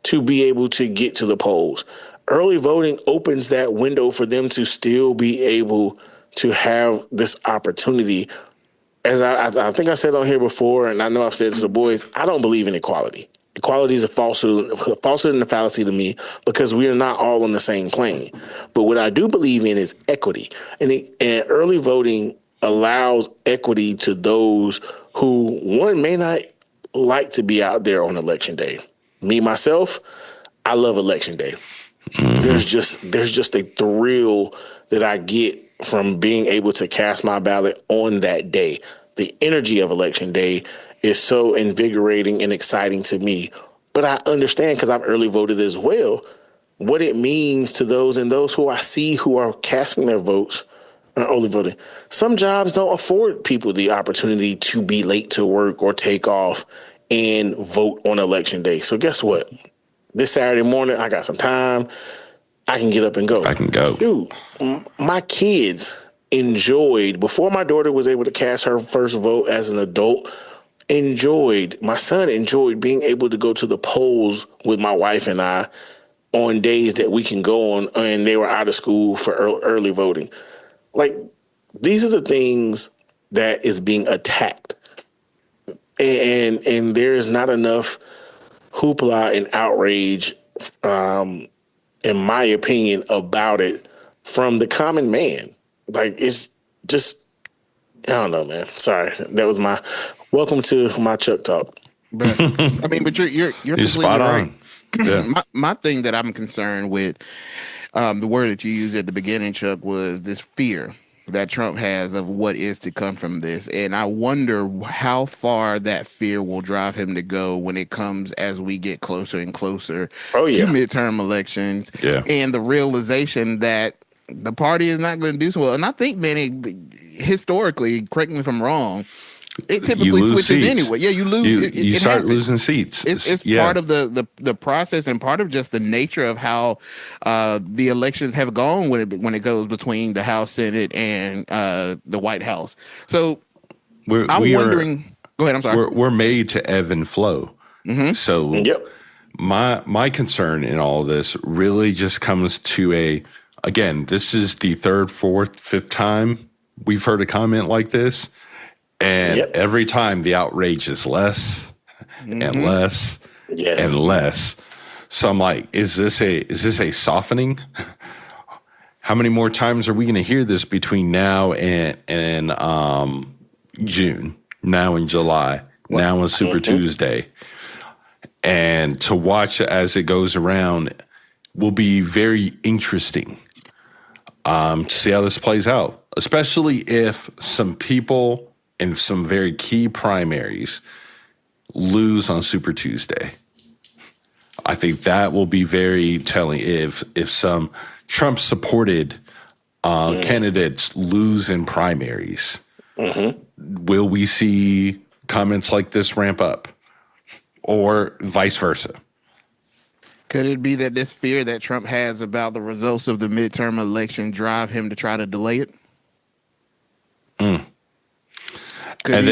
[SPEAKER 3] to be able to get to the polls. Early voting opens that window for them to still be able to have this opportunity. As I think I said on here before, and I know I've said to the boys, I don't believe in equality. Equality is a falsehood and a fallacy to me, because we are not all on the same plane. But what I do believe in is equity. And early voting allows equity to those who, one, may not like to be out there on election day. Me, myself, I love election day. There's just a thrill that I get from being able to cast my ballot on that day. The energy of election day is so invigorating and exciting to me. But I understand, because I've early voted as well, what it means to those who I see who are casting their votes early voting. Some jobs don't afford people the opportunity to be late to work or take off and vote on election day. So guess what? This Saturday morning, I got some time. I can get up and go.
[SPEAKER 2] I can go.
[SPEAKER 3] Dude, my kids enjoyed, before my daughter was able to cast her first vote as an adult, my son enjoyed being able to go to the polls with my wife and I on days that we can go on, and they were out of school for early voting. Like, these are the things that is being attacked. And there is not enough hoopla and outrage, in my opinion, about it from the common man. Like, it's just, I don't know, man. Sorry. That was welcome to my Chuck talk.
[SPEAKER 1] I mean, but you're completely
[SPEAKER 2] spot
[SPEAKER 1] right.
[SPEAKER 2] on. Yeah.
[SPEAKER 1] My thing that I'm concerned with, the word that you used at the beginning, Chuck, was this fear that Trump has of what is to come from this. And I wonder how far that fear will drive him to go when it comes as we get closer and closer to midterm elections. Yeah. And the realization that the party is not going to do so well. And I think, man, historically, correct me if I'm wrong, it typically switches seats anyway. Yeah, you lose.
[SPEAKER 2] You start losing seats.
[SPEAKER 1] It's part of the process, and part of just the nature of how the elections have gone when it goes between the House, Senate, and the White House. So I'm wondering. Go ahead. I'm sorry.
[SPEAKER 2] We're made to ebb and flow. So My concern in all of this really just comes to again, this is the third, fourth, fifth time we've heard a comment like this. And every time the outrage is less and less and less. So I'm like, is this a softening? How many more times are we going to hear this between now and June, now in July, now on Super Tuesday? And to watch as it goes around will be very interesting to see how this plays out, especially if some people in some very key primaries lose on Super Tuesday. I think that will be very telling if some Trump-supported candidates lose in primaries. Will we see comments like this ramp up? Or vice versa?
[SPEAKER 1] Could it be that this fear that Trump has about the results of the midterm election drive him to try to delay it? Could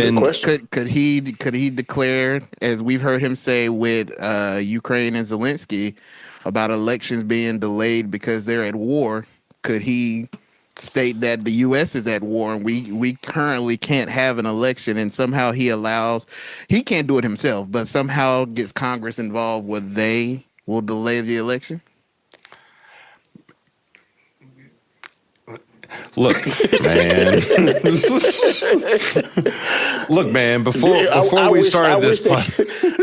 [SPEAKER 1] he declare, as we've heard him say with Ukraine and Zelensky, about elections being delayed because they're at war? Could he state that the U.S. is at war and we currently can't have an election, and somehow he can't do it himself, but somehow gets Congress involved where they will delay the election?
[SPEAKER 2] Look, man. Look, man. Before we started this,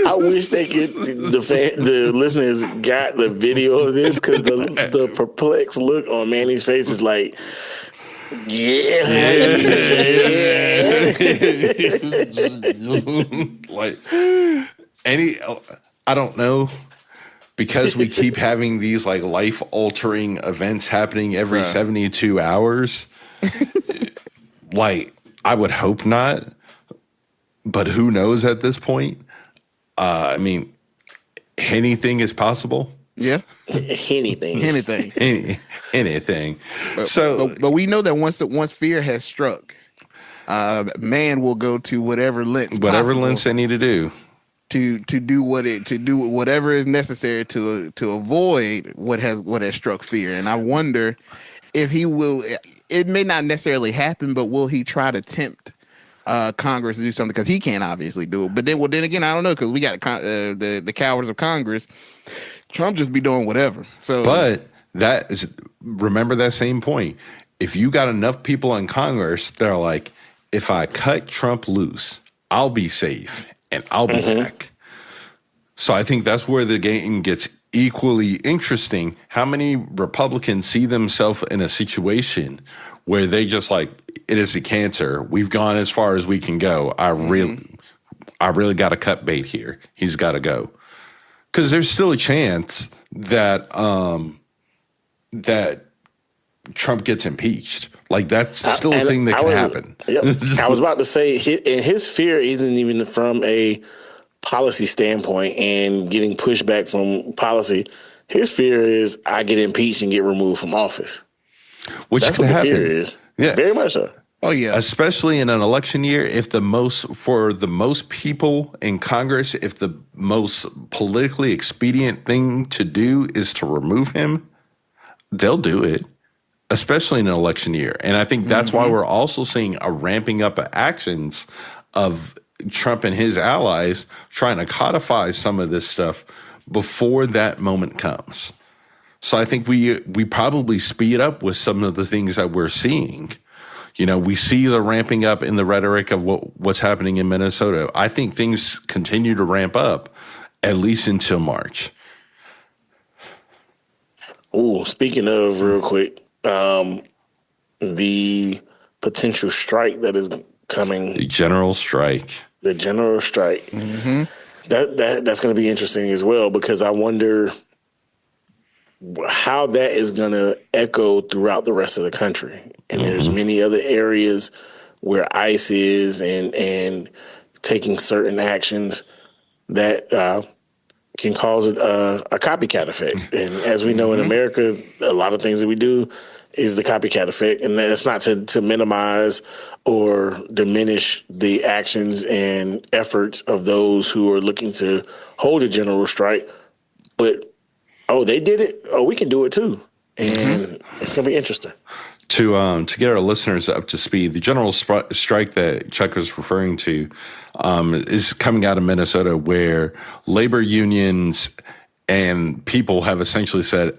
[SPEAKER 3] I wish they could. The listeners got the video of this, because the perplexed look on Manny's face is like,
[SPEAKER 2] like I don't know. Because we keep having these like life-altering events happening every 72 hours, like I would hope not, but who knows at this point? I mean, anything is possible.
[SPEAKER 1] Yeah,
[SPEAKER 3] anything.
[SPEAKER 1] But we know that once fear has struck, man will go to whatever lengths
[SPEAKER 2] they need to do.
[SPEAKER 1] To do whatever is necessary to avoid what has struck fear. And I wonder if he will. It may not necessarily happen, but will he try to tempt Congress to do something? Because he can't obviously do it. But then again, I don't know, because we got the cowards of Congress. Trump just be doing whatever. So,
[SPEAKER 2] but remember that same point. If you got enough people in Congress, they're like, if I cut Trump loose, I'll be safe. And I'll be back. So I think that's where the game gets equally interesting. How many Republicans see themselves in a situation where they just like, it is a cancer. We've gone as far as we can go. I really got to cut bait here. He's got to go. Because there's still a chance that that Trump gets impeached. Like, that's still a thing that can happen.
[SPEAKER 3] I was about to say, his fear isn't even from a policy standpoint and getting pushback from policy. His fear is I get impeached and get removed from office. That's what the fear is. Yeah, very much so.
[SPEAKER 1] Oh yeah,
[SPEAKER 2] especially in an election year, for the most people in Congress, if the most politically expedient thing to do is to remove him, they'll do it. Especially in an election year. And I think that's why we're also seeing a ramping up of actions of Trump and his allies trying to codify some of this stuff before that moment comes. So I think we probably speed up with some of the things that we're seeing. You know, we see the ramping up in the rhetoric of what's happening in Minnesota. I think things continue to ramp up at least until March.
[SPEAKER 3] Oh, speaking of, real quick, the potential strike that is coming.
[SPEAKER 2] The general strike.
[SPEAKER 3] That's going to be interesting as well, because I wonder how that is going to echo throughout the rest of the country. And there's many other areas where ICE is and taking certain actions that can cause a copycat effect. And as we know in America, a lot of things that we do is the copycat effect. And that's not to minimize or diminish the actions and efforts of those who are looking to hold a general strike. But they did it. Oh, we can do it too, and it's gonna be interesting.
[SPEAKER 2] To get our listeners up to speed, the general strike that Chuck was referring to is coming out of Minnesota, where labor unions and people have essentially said,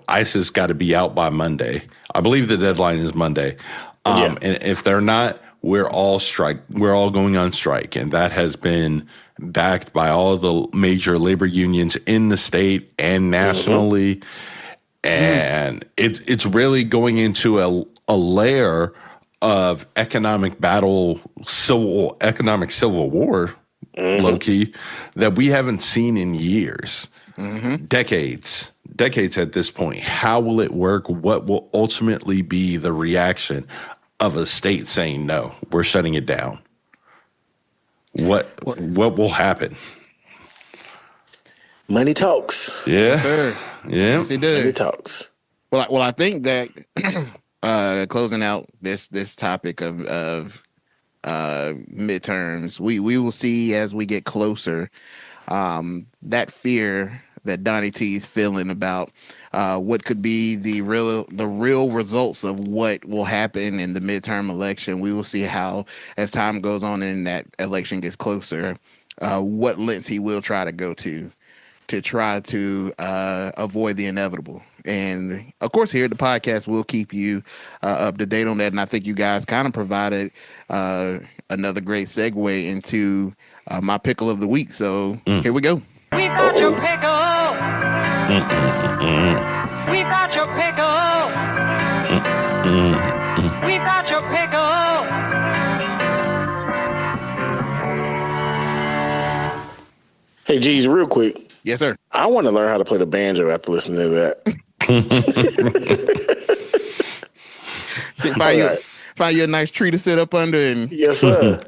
[SPEAKER 2] ICE got to be out by Monday. I believe the deadline is Monday. And if they're not, we're all going on strike. And that has been backed by all of the major labor unions in the state and nationally. And it's really going into a layer of economic civil war, low key, that we haven't seen in years. Decades at this point. How will it work? What will ultimately be the reaction of a state saying, no, we're shutting it down? What will happen?
[SPEAKER 3] Money talks.
[SPEAKER 2] Yeah.
[SPEAKER 1] Yes, sir.
[SPEAKER 2] Yeah.
[SPEAKER 1] Yes, it does.
[SPEAKER 3] Money talks.
[SPEAKER 1] Well, I think that closing out this topic of midterms, we will see as we get closer that fear that Donnie T is feeling about what could be the real results of what will happen in the midterm election. We will see how, as time goes on and that election gets closer, what lengths he will try to go to try to avoid the inevitable. And of course, here at the podcast, we'll keep you up to date on that. And I think you guys kind of provided another great segue into my pickle of the week. So here we go.
[SPEAKER 8] We've got your pickle. We've got your pickle. We've got your pickle.
[SPEAKER 3] Hey, G's, real quick.
[SPEAKER 1] Yes, sir.
[SPEAKER 3] I want to learn how to play the banjo after listening to that.
[SPEAKER 1] Find you a nice tree to sit up under. And
[SPEAKER 3] yes, sir.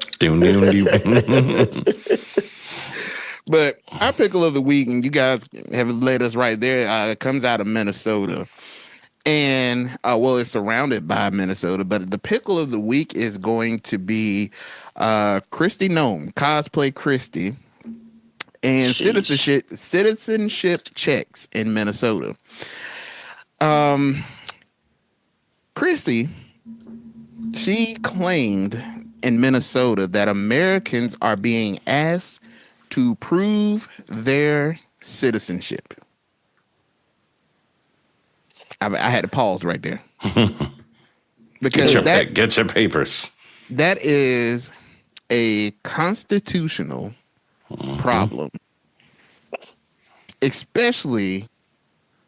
[SPEAKER 1] But our pickle of the week, and you guys have led us right there, comes out of Minnesota. And, it's surrounded by Minnesota. But the pickle of the week is going to be Christy Gnome, Cosplay Christy, and citizenship checks in Minnesota. Christy, she claimed in Minnesota that Americans are being asked to prove their citizenship. I had to pause right there. Because
[SPEAKER 2] get your papers.
[SPEAKER 1] That is a constitutional problem, especially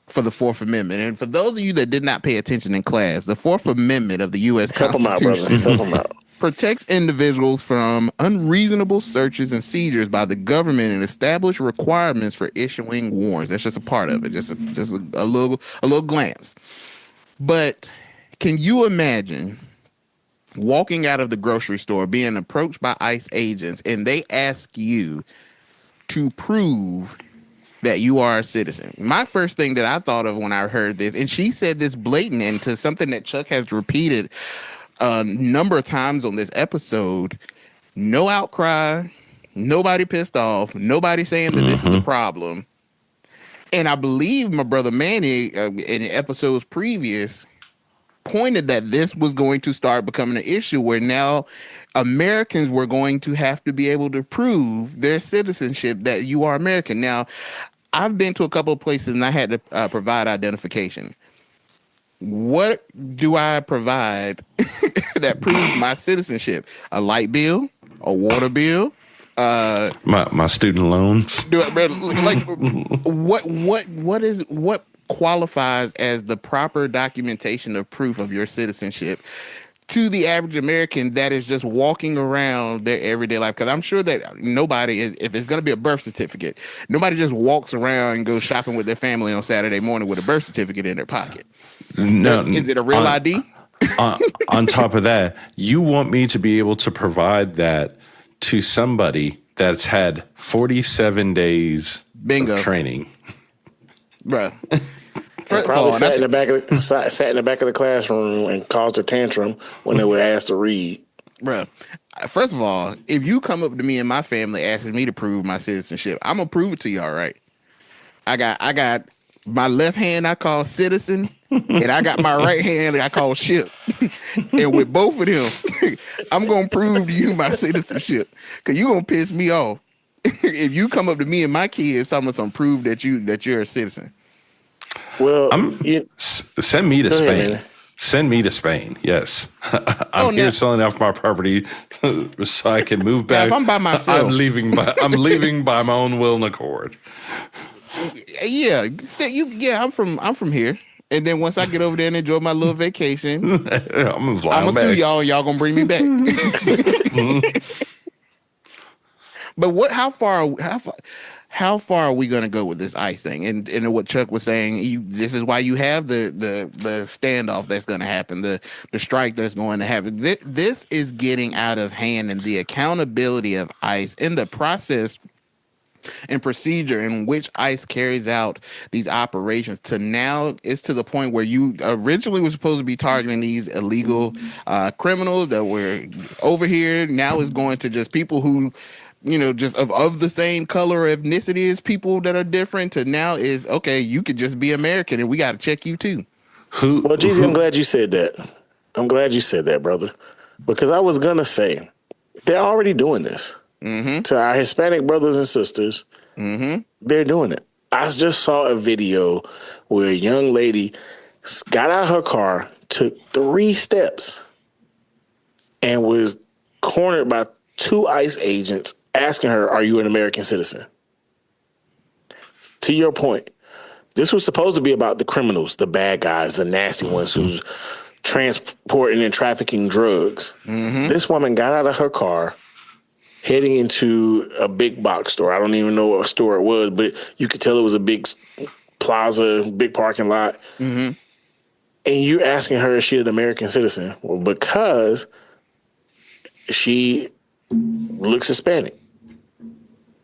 [SPEAKER 1] for the Fourth Amendment. And for those of you that did not pay attention in class, the Fourth Amendment of the U.S. Constitution
[SPEAKER 3] Help them out.
[SPEAKER 1] Protects individuals from unreasonable searches and seizures by the government and establish requirements for issuing warrants. That's just a part of it, just a little glance. But can you imagine walking out of the grocery store, being approached by ICE agents, and they ask you to prove that you are a citizen? My first thing that I thought of when I heard this, and she said this blatant into something that Chuck has repeated a number of times on this episode, no outcry, nobody pissed off, nobody saying that this is a problem. And I believe my brother Manny, in episodes previous, pointed that this was going to start becoming an issue where now Americans were going to have to be able to prove their citizenship, that you are American. Now, I've been to a couple of places and I had to provide identification. What do I provide that proves my citizenship? A light bill, a water bill,
[SPEAKER 2] my student loans.
[SPEAKER 1] What qualifies as the proper documentation of proof of your citizenship to the average American that is just walking around their everyday life? Because I'm sure that nobody, if it's going to be a birth certificate, nobody just walks around and goes shopping with their family on Saturday morning with a birth certificate in their pocket.
[SPEAKER 2] No,
[SPEAKER 1] is it a real ID?
[SPEAKER 2] On top of that, you want me to be able to provide that to somebody that's had 47 days
[SPEAKER 1] Bingo.
[SPEAKER 2] of training.
[SPEAKER 1] Bruh.
[SPEAKER 3] Probably sat in the back of the classroom and caused a tantrum when they were asked to read.
[SPEAKER 1] Bruh. First of all, if you come up to me and my family asking me to prove my citizenship, I'm gonna prove it to you, all right? I got my left hand I call citizen, and I got my right hand I call ship. And with both of them, I'm gonna prove to you my citizenship, because you gonna piss me off if you come up to me and my kids some prove that you're a citizen.
[SPEAKER 3] Well,
[SPEAKER 2] send me to Spain. Send me to Spain. Yes, I'm here selling off my property so I can move back.
[SPEAKER 1] Now, if I'm by myself,
[SPEAKER 2] I'm leaving by my own will and accord.
[SPEAKER 1] Yeah, I'm from here. And then once I get over there and enjoy my little vacation, I'm gonna sue y'all, and y'all gonna bring me back. But how far are we gonna go with this ICE thing? And what Chuck was saying, this is why you have the standoff that's gonna happen, the strike that's going to happen. This is getting out of hand, and the accountability of ICE in the process and procedure in which ICE carries out these operations to now is to the point where you originally was supposed to be targeting these illegal criminals that were over here. Now is going to just people who, just of the same color or ethnicity as people that are different, to now is, okay, you could just be American and we got to check you too.
[SPEAKER 3] Well, Jeezy, I'm glad you said that. I'm glad you said that, brother, because I was going to say they're already doing this. Mm-hmm. To our Hispanic brothers and sisters, they're doing it. I just saw a video where a young lady got out of her car, took 3 steps, and was cornered by 2 ICE agents asking her, "Are you an American citizen?" To your point, this was supposed to be about the criminals, the bad guys, the nasty ones who's transporting and trafficking drugs. Mm-hmm. This woman got out of her car, heading into a big box store. I don't even know what store it was, but you could tell it was a big plaza, big parking lot. Mm-hmm. And you're asking her, is she an American citizen? Well, because she looks Hispanic.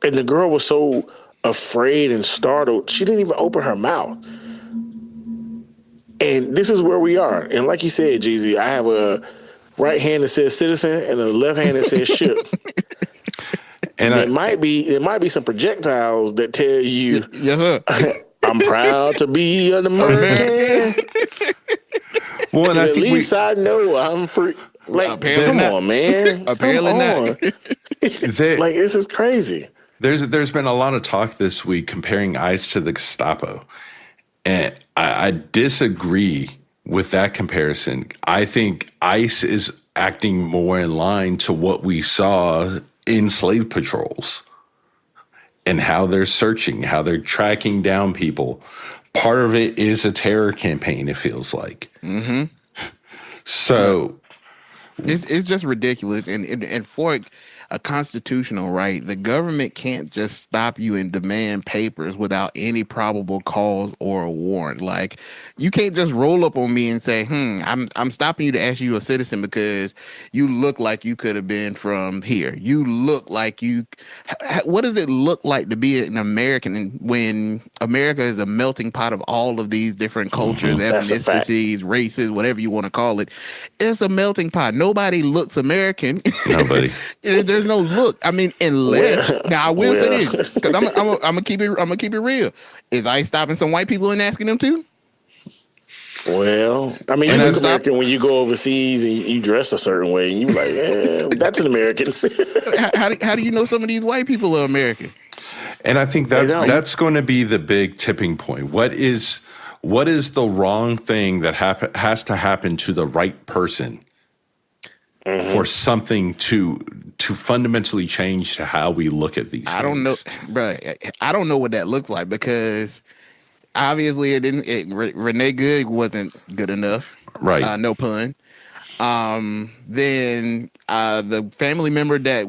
[SPEAKER 3] And the girl was so afraid and startled, she didn't even open her mouth. And this is where we are. And like you said, Jeezy, I have a right hand that says citizen and a left hand that says ship. And it might be some projectiles that tell you,
[SPEAKER 1] yes, sir.
[SPEAKER 3] I'm proud to be an American. Well, and at least I know I'm free. Like, come on, man.
[SPEAKER 1] Apparently not.
[SPEAKER 3] Like, this is crazy.
[SPEAKER 2] There's been a lot of talk this week comparing ICE to the Gestapo, and I disagree with that comparison. I think ICE is acting more in line to what we saw in slave patrols and how they're searching, how they're tracking down people. Part of it is a terror campaign, it feels like. Mm-hmm. So
[SPEAKER 1] it's just ridiculous. And for a constitutional right, the government can't just stop you and demand papers without any probable cause or a warrant. Like, you can't just roll up on me and say, I'm stopping you to ask you a citizen because you look like you could have been from here. You look like you. What does it look like to be an American when America is a melting pot of all of these different cultures, ethnicities, races, whatever you want to call it? It's a melting pot. Nobody looks American.
[SPEAKER 2] Nobody.
[SPEAKER 1] There's no look. I mean, unless now I will say this, because I'm gonna keep it real. Is ICE stopping some white people and asking them to?
[SPEAKER 3] Well, I mean, you look American when you go overseas and you dress a certain way, and you like, that's an American.
[SPEAKER 1] how do you know some of these white people are American?
[SPEAKER 2] And I think that's going to be the big tipping point. What is the wrong thing that has to happen to the right person for something to fundamentally change to how we look at these things?
[SPEAKER 1] I don't know, bro. I don't know what that looks like, because obviously Renee Good wasn't good enough.
[SPEAKER 2] Right.
[SPEAKER 1] No pun. Then the family member that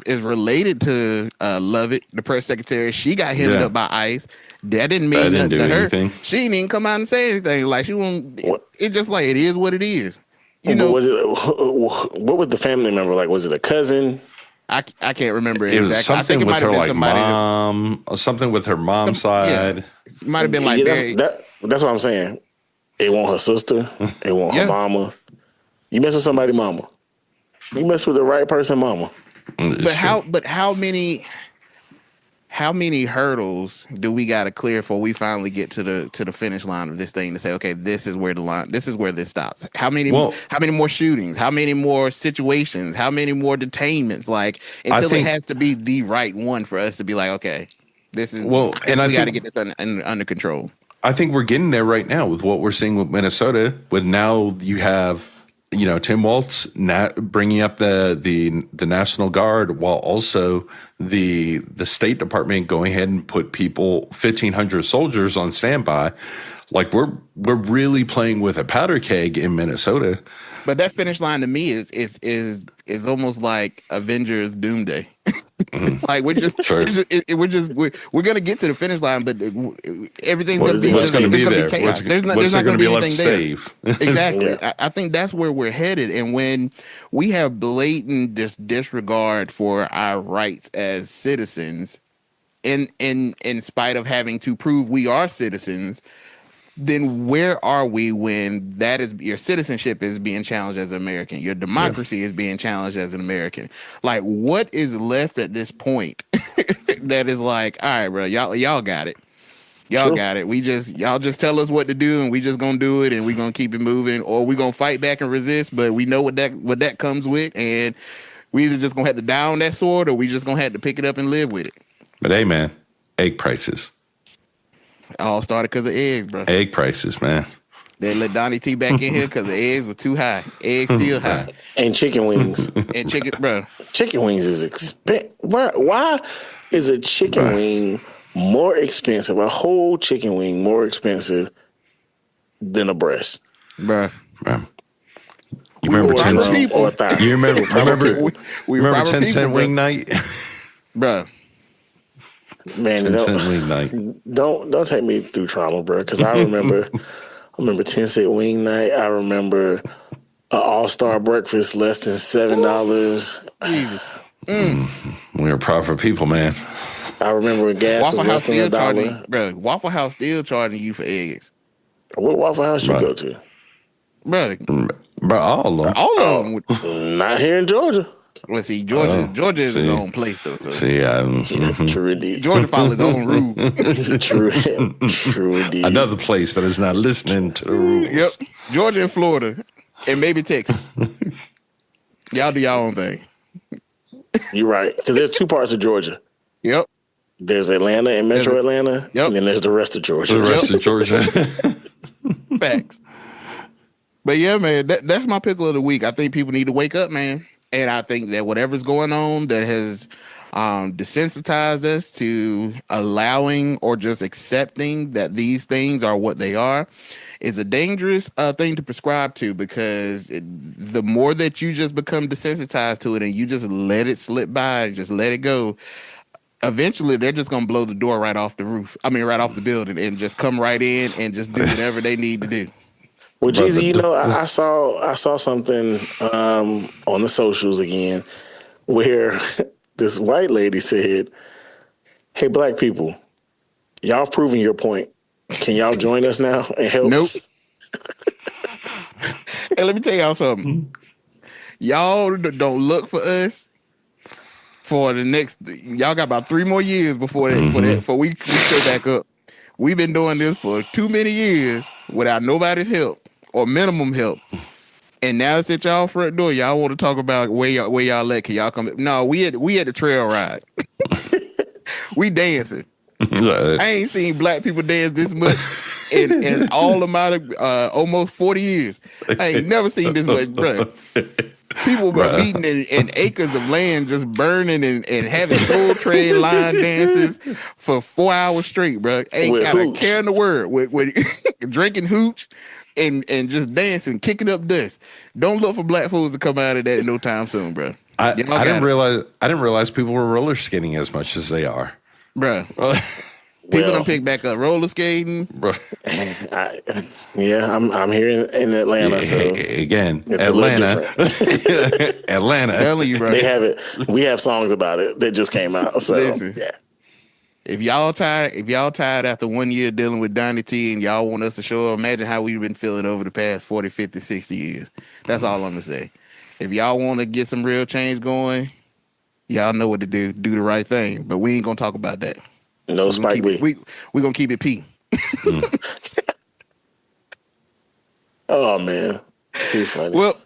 [SPEAKER 1] is related to Lovett, the press secretary, she got hit up by ICE. That didn't mean nothing to her.
[SPEAKER 2] Anything.
[SPEAKER 1] She didn't even come out and say anything. Like, she won't. It's just like, it is what it is. You know,
[SPEAKER 3] what was the family member like? Was it a cousin?
[SPEAKER 1] I can't remember
[SPEAKER 2] it
[SPEAKER 1] exactly.
[SPEAKER 2] Was something
[SPEAKER 1] I think it
[SPEAKER 2] with
[SPEAKER 1] might have
[SPEAKER 2] her,
[SPEAKER 1] been
[SPEAKER 2] like
[SPEAKER 1] somebody
[SPEAKER 2] mom, something with her mom's side.
[SPEAKER 1] Yeah. It might have been like
[SPEAKER 3] that's what I'm saying. It want her sister. It want her mama. You mess with somebody, mama. You mess with the right person, mama.
[SPEAKER 1] But how how many hurdles do we got to clear before we finally get to the finish line of this thing to say, okay, this is where the line, this is where this stops. How many more shootings? How many more situations? How many more detainments? Like until it has to be the right one for us to be like, okay, this is and we got to get this under control.
[SPEAKER 2] I think we're getting there right now with what we're seeing with Minnesota. With now you have, Tim Walz bringing up the National Guard, while also the State Department going ahead and put 1,500 soldiers on standby. Like we're really playing with a powder keg in Minnesota.
[SPEAKER 1] But that finish line to me is almost like Avengers Doomsday. Like we're gonna get to the finish line, but everything's gonna be there. Chaos. There's not gonna be anything safe. Exactly. Yeah. I think that's where we're headed. And when we have blatant disregard for our rights as citizens, in spite of having to prove we are citizens, then where are we when that is your citizenship is being challenged as an American, your democracy is being challenged as an American? Like, what is left at this point that is like, all right, bro, y'all got it. Y'all got it. Y'all just tell us what to do and we just gonna do it and we gonna keep it moving, or we gonna fight back and resist, but we know what that comes with, and we either just gonna have to down that sword or we just gonna have to pick it up and live with it.
[SPEAKER 2] But hey, man, egg prices.
[SPEAKER 1] All started because of eggs, bro.
[SPEAKER 2] Egg prices, man.
[SPEAKER 1] They let Donnie T back in here because the eggs were too high. Eggs still high.
[SPEAKER 3] And chicken wings.
[SPEAKER 1] And chicken, bro.
[SPEAKER 3] Chicken wings is expensive. Why is a chicken wing more expensive, a whole chicken wing more expensive than a breast?
[SPEAKER 1] Bro.
[SPEAKER 2] You remember 10 cent? You remember 10 cent wing night?
[SPEAKER 3] Bro. Man, don't take me through trauma, bro. Because I remember 10 cent wing night. I remember an all-star breakfast less than $7.
[SPEAKER 2] We are proper people, man.
[SPEAKER 3] I remember gas was less than $1.
[SPEAKER 1] Bro, Waffle House still charging you for eggs.
[SPEAKER 3] What Waffle House you go to?
[SPEAKER 1] Bro,
[SPEAKER 2] all of them.
[SPEAKER 3] Not here in Georgia.
[SPEAKER 1] Let's see, Georgia is its own place, though. So.
[SPEAKER 3] True indeed.
[SPEAKER 1] Georgia follows its own rule.
[SPEAKER 3] True indeed.
[SPEAKER 2] Another place that is not listening to the rules.
[SPEAKER 1] Yep, Georgia and Florida, and maybe Texas. Y'all do y'all own thing.
[SPEAKER 3] You're right, because there's two parts of Georgia.
[SPEAKER 1] Yep.
[SPEAKER 3] There's Atlanta and Metro Atlanta, and then there's the rest of Georgia.
[SPEAKER 2] The rest of Georgia.
[SPEAKER 1] Facts. But yeah, man, that's my pickle of the week. I think people need to wake up, man. And I think that whatever's going on that has desensitized us to allowing or just accepting that these things are what they are is a dangerous thing to prescribe to, because the more that you just become desensitized to it and you just let it slip by and just let it go, eventually they're just going to blow the door right off the roof. I mean, right off the building, and just come right in and just do whatever they need to do.
[SPEAKER 3] Well, Jeezy, I saw something on the socials again where this white lady said, "Hey, black people, y'all proving your point. Can y'all join us now and help?"
[SPEAKER 1] Nope. Hey, let me tell y'all something. Y'all don't look for us for the next. Y'all got about 3 more years before we stay back up. We've been doing this for too many years without nobody's help or minimum help. And now it's at y'all front door. Y'all want to talk about where y'all at? Can y'all come? No, we had the trail ride. We dancing. I ain't seen black people dance this much in all of my almost 40 years. I ain't never seen this much, bro. People were meeting in acres of land, just burning and having Soul Train line dances for 4 hours straight, bro. Ain't got a care in the world with drinking hooch and just dancing, kicking up dust. Don't look for black folks to come out of that no time soon, bro.
[SPEAKER 2] I didn't realize people were roller skating as much as they are,
[SPEAKER 1] bro. People don't pick back up roller skating,
[SPEAKER 2] bro.
[SPEAKER 3] I'm here in Atlanta, so
[SPEAKER 2] again,
[SPEAKER 3] it's
[SPEAKER 2] Atlanta.
[SPEAKER 1] I'm telling you, bro.
[SPEAKER 3] They have it. We have songs about it that just came out. So
[SPEAKER 1] listen, if y'all tired after 1 year dealing with Donnie T and y'all want us to show up, imagine how we've been feeling over the past 40, 50, 60 years. That's all I'm gonna say. If y'all want to get some real change going, Y'all know what to do. Do the right thing. But we ain't gonna talk about that.
[SPEAKER 3] No Spike Lee.
[SPEAKER 1] We gonna keep it P.
[SPEAKER 3] Oh man, too funny.
[SPEAKER 1] Well,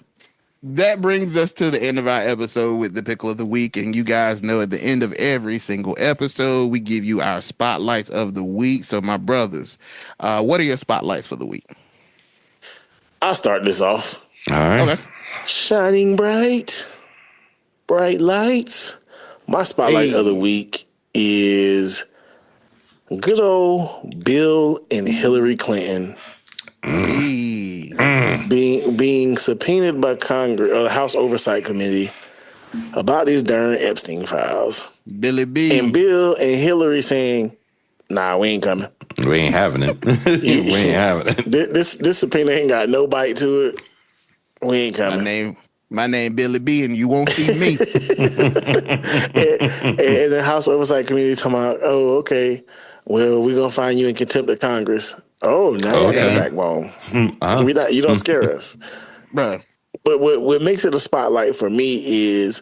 [SPEAKER 1] that brings us to the end of our episode with the pickle of the week. And you guys know at the end of every single episode, we give you our spotlights of the week. So, my brothers, what are your spotlights for the week?
[SPEAKER 3] I'll start this off.
[SPEAKER 2] All right.
[SPEAKER 1] Okay.
[SPEAKER 3] Shining bright lights. My spotlight of the week is good old Bill and Hillary Clinton being subpoenaed by Congress or the House Oversight Committee about these darn Epstein files.
[SPEAKER 1] Billy B.
[SPEAKER 3] And Bill and Hillary saying, nah, we ain't coming.
[SPEAKER 2] We ain't having it. We ain't having it.
[SPEAKER 3] This subpoena ain't got no bite to it. We ain't coming.
[SPEAKER 1] My name Billy B, and you won't see me.
[SPEAKER 3] and the House Oversight Committee talking about, oh, okay, well, we're gonna find you in contempt of Congress. Oh, now you got a backbone. You don't scare us,
[SPEAKER 1] bro.
[SPEAKER 3] But what makes it a spotlight for me is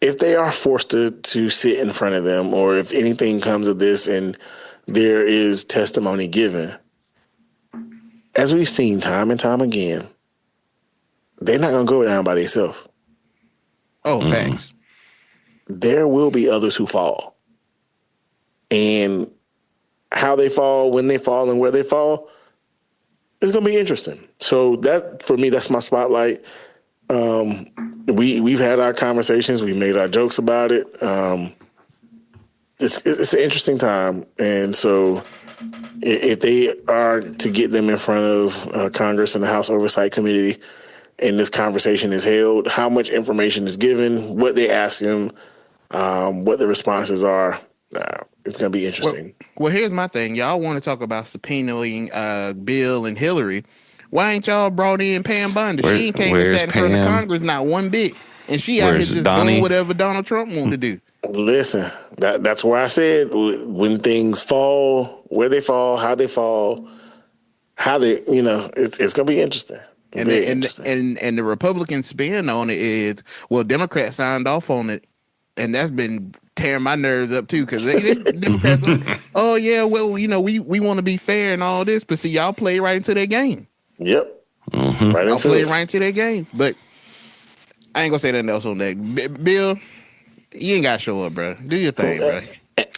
[SPEAKER 3] if they are forced to sit in front of them, or if anything comes of this and there is testimony given, as we've seen time and time again, they're not going to go down by themselves.
[SPEAKER 1] Oh, thanks.
[SPEAKER 3] There will be others who fall. And how they fall, when they fall, and where they fall, it's going to be interesting. So that, for me, that's my spotlight. We've had our conversations. We made our jokes about it. It's an interesting time. And so if they are to get them in front of Congress and the House Oversight Committee, and this conversation is held, how much information is given, what they ask him, what the responses are, it's going to be interesting.
[SPEAKER 1] Well, here's my thing. Y'all want to talk about subpoenaing Bill and Hillary. Why ain't y'all brought in Pam Bondi? She ain't came and sat in front of Congress not one bit. And she out here just doing whatever Donald Trump wanted to do.
[SPEAKER 3] Listen, that's where I said when things fall, where they fall, how they fall, how they, it's going to be interesting.
[SPEAKER 1] And the Republican spin on it is, well, Democrats signed off on it, and that's been tearing my nerves up too, because Democrats are, oh yeah, well, we want to be fair and all this, but see, y'all play right into their game.
[SPEAKER 3] Yep.
[SPEAKER 1] Y'all play right into their game. But I ain't gonna say nothing else on that. Bill, you ain't gotta show up, bro. Do your thing, bro.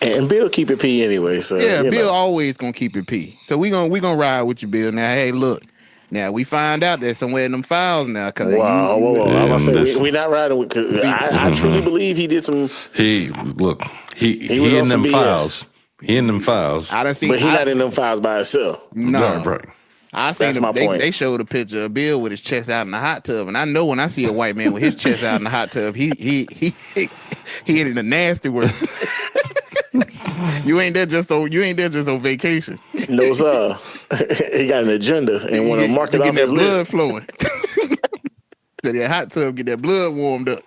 [SPEAKER 3] And Bill keep it P anyway. So
[SPEAKER 1] yeah, Bill always gonna keep it P. So we gonna ride with you, Bill. Now, hey, look. Now we find out there's somewhere in them files now. Cause
[SPEAKER 3] wow, I'm gonna say we not riding with. Cause I truly believe he did some.
[SPEAKER 2] He was in them files. He in them files.
[SPEAKER 1] I done seen,
[SPEAKER 3] but he not in them files by himself.
[SPEAKER 1] No,
[SPEAKER 2] right.
[SPEAKER 1] I seen them. They showed a picture of Bill with his chest out in the hot tub, and I know when I see a white man with his chest out in the hot tub, he in the nasty work. You ain't there just on vacation.
[SPEAKER 3] No, sir. He got an agenda and want to mark it off his list.
[SPEAKER 1] Blood flowing. So that hot tub get that blood warmed up.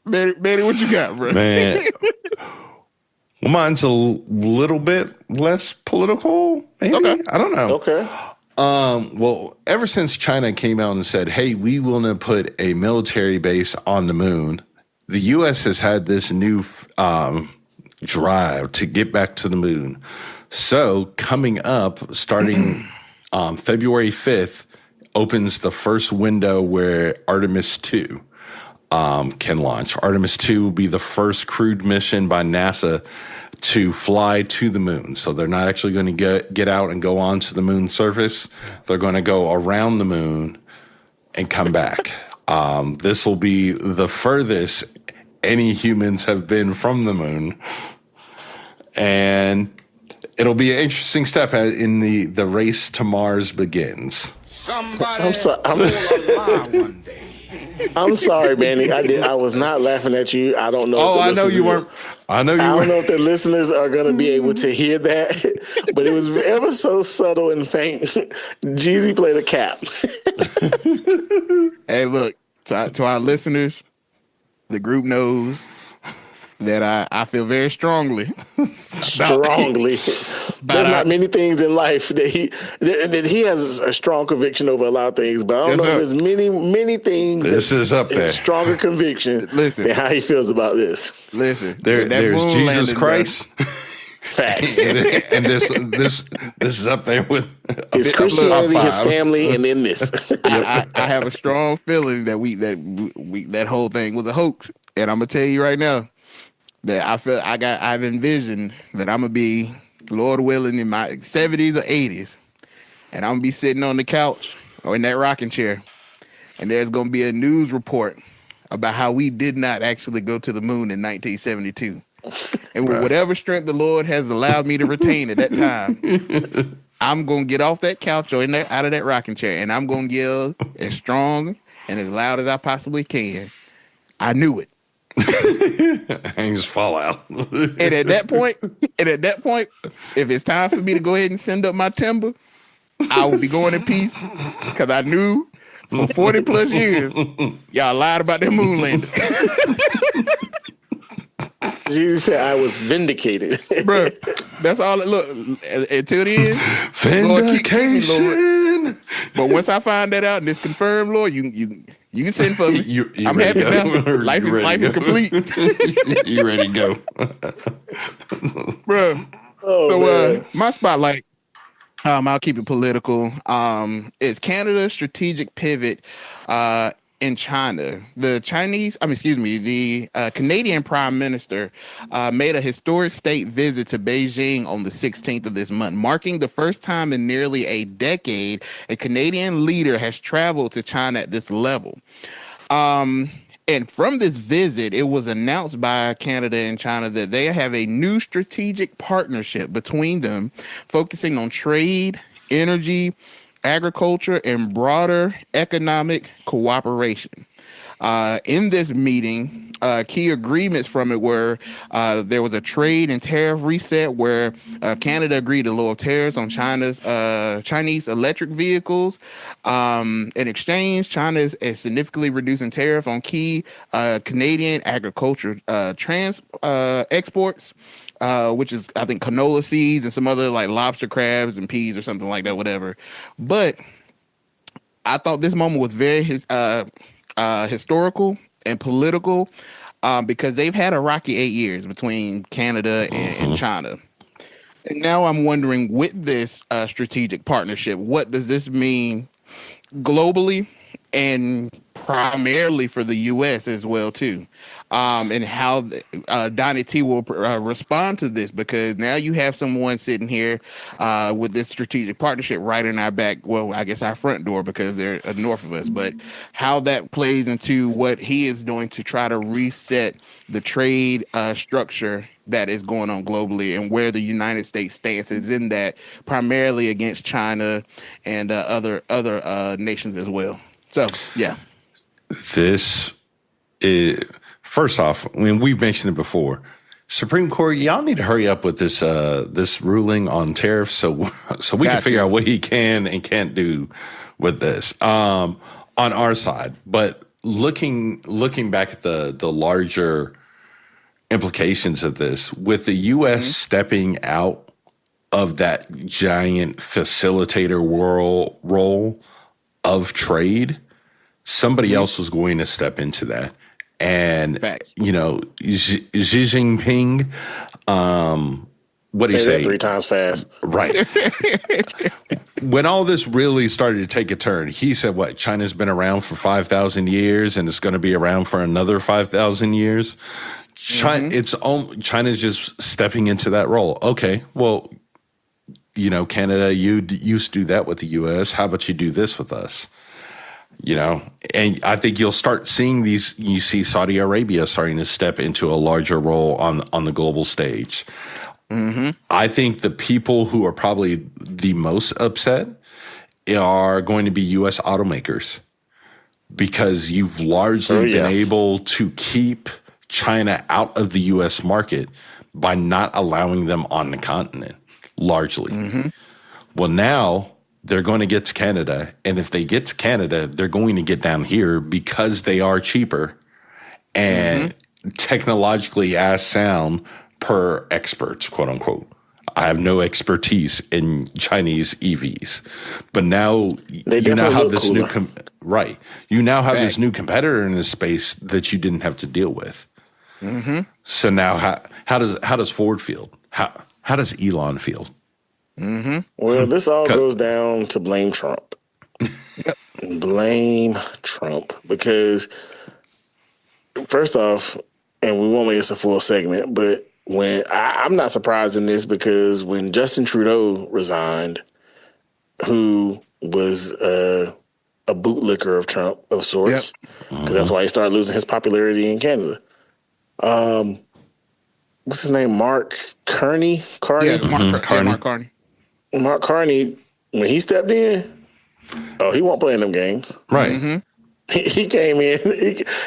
[SPEAKER 1] Manny, what you got, bro?
[SPEAKER 2] Man, well, mine's a little bit less political. Maybe?
[SPEAKER 1] Okay,
[SPEAKER 2] I don't know.
[SPEAKER 3] Okay.
[SPEAKER 2] Well, ever since China came out and said, "Hey, we want to put a military base on the moon," the U.S. has had this new drive to get back to the moon. So coming up, starting February 5th, opens the first window where Artemis 2 can launch. Artemis 2 will be the first crewed mission by NASA to fly to the moon. So they're not actually going to get out and go onto the moon's surface. They're going to go around the moon and come back. This will be the furthest any humans have been from the moon. And it'll be an interesting step in the race to Mars begins.
[SPEAKER 3] I'm sorry, Manny. I was not laughing at you. I don't know.
[SPEAKER 2] Oh, I know you weren't. I know you weren't.
[SPEAKER 3] I don't know if the listeners are going to be able to hear that, but it was ever so subtle and faint. Jeezy played a cap.
[SPEAKER 1] Hey, look, to our listeners, the group knows that I feel very strongly
[SPEAKER 3] there's not many things in life that he has a strong conviction over a lot of things, but I don't know if there's many things.
[SPEAKER 2] This is up there.
[SPEAKER 3] Stronger conviction than how he feels about this.
[SPEAKER 1] Listen,
[SPEAKER 2] there's Jesus Christ.
[SPEAKER 3] Facts.
[SPEAKER 2] and this is up there with
[SPEAKER 3] his Christianity, his family, and then this.
[SPEAKER 1] I have a strong feeling that that whole thing was a hoax, and I'm gonna tell you right now that I've envisioned that I'm gonna be, Lord willing, in my 70s or 80s, and I'm gonna be sitting on the couch or in that rocking chair, and there's gonna be a news report about how we did not actually go to the moon in 1972. And with whatever strength the Lord has allowed me to retain at that time, I'm going to get off that couch or out of that rocking chair, and I'm going to yell as strong and as loud as I possibly can. I knew it.
[SPEAKER 2] And just fall out.
[SPEAKER 1] And at that point, if it's time for me to go ahead and send up my timber, I will be going in peace, because I knew for 40 plus years, y'all lied about that moon landing.
[SPEAKER 3] Jesus said I was vindicated.
[SPEAKER 1] Bro, that's all it look. Until then,
[SPEAKER 2] vindication.
[SPEAKER 1] Lord. But once I find that out and it's confirmed, Lord, you can send for me. I'm happy now. Life is complete.
[SPEAKER 2] You ready to go.
[SPEAKER 1] Bro. So my spotlight, I'll keep it political, is Canada's strategic pivot in China. The Canadian Prime Minister made a historic state visit to Beijing on the 16th of this month, marking the first time in nearly a decade a Canadian leader has traveled to China at this level. And from this visit, it was announced by Canada and China that they have a new strategic partnership between them, focusing on trade, energy, agriculture, and broader economic cooperation. In this meeting, key agreements from it were there was a trade and tariff reset where Canada agreed to lower tariffs on Chinese electric vehicles. In exchange, China is significantly reducing tariff on key Canadian agriculture exports. Which is, I think, canola seeds and some other like lobster, crabs, and peas or something like that, whatever. But I thought this moment was very historical and political because they've had a rocky 8 years between Canada and China. And now I'm wondering, with this strategic partnership, what does this mean globally and primarily for the U.S. as well, too? And how Donnie T will respond to this, because now you have someone sitting here with this strategic partnership right in our back. Well, I guess our front door, because they're north of us. But how that plays into what he is doing to try to reset the trade structure that is going on globally, and where the United States stance is in that, primarily against China and other nations as well. So, yeah.
[SPEAKER 2] This is, first off, I mean, we've mentioned it before. Supreme Court, y'all need to hurry up with this this ruling on tariffs so we can figure out what he can and can't do with this on our side. But looking back at the larger implications of this, with the U.S. stepping out of that giant facilitator role of trade, somebody else was going to step into that. And, you know, Xi Jinping, what do you say?
[SPEAKER 3] 3 times fast.
[SPEAKER 2] Right. When all this really started to take a turn, he said, what, China's been around for 5,000 years and it's going to be around for another 5,000 years. China's just stepping into that role. Okay, well, you know, Canada, you used to do that with the U.S. How about you do this with us? You know, and I think you'll start seeing these. You see Saudi Arabia starting to step into a larger role on the global stage. I think the people who are probably the most upset are going to be U.S. automakers, because you've largely been able to keep China out of the U.S. market by not allowing them on the continent, largely. Well, now they're going to get to Canada, and if they get to Canada, they're going to get down here because they are cheaper and technologically as sound per experts, quote unquote. I have no expertise in Chinese EVs, but now you now have this new You now have this new competitor in this space that you didn't have to deal with. Mm-hmm. So now, how does Ford feel? How does Elon feel?
[SPEAKER 3] Mm-hmm. Well, this all goes down to blame Trump. Blame Trump, because first off, and we won't make this a full segment, but when I'm not surprised in this, because when Justin Trudeau resigned, who was a bootlicker of Trump of sorts, because that's why he started losing his popularity in Canada. What's his name? Mark Carney?
[SPEAKER 1] Yeah, Mark Carney.
[SPEAKER 3] Mark Carney, when he stepped in, he won't play in them games.
[SPEAKER 2] Right. Mm-hmm.
[SPEAKER 3] He came in,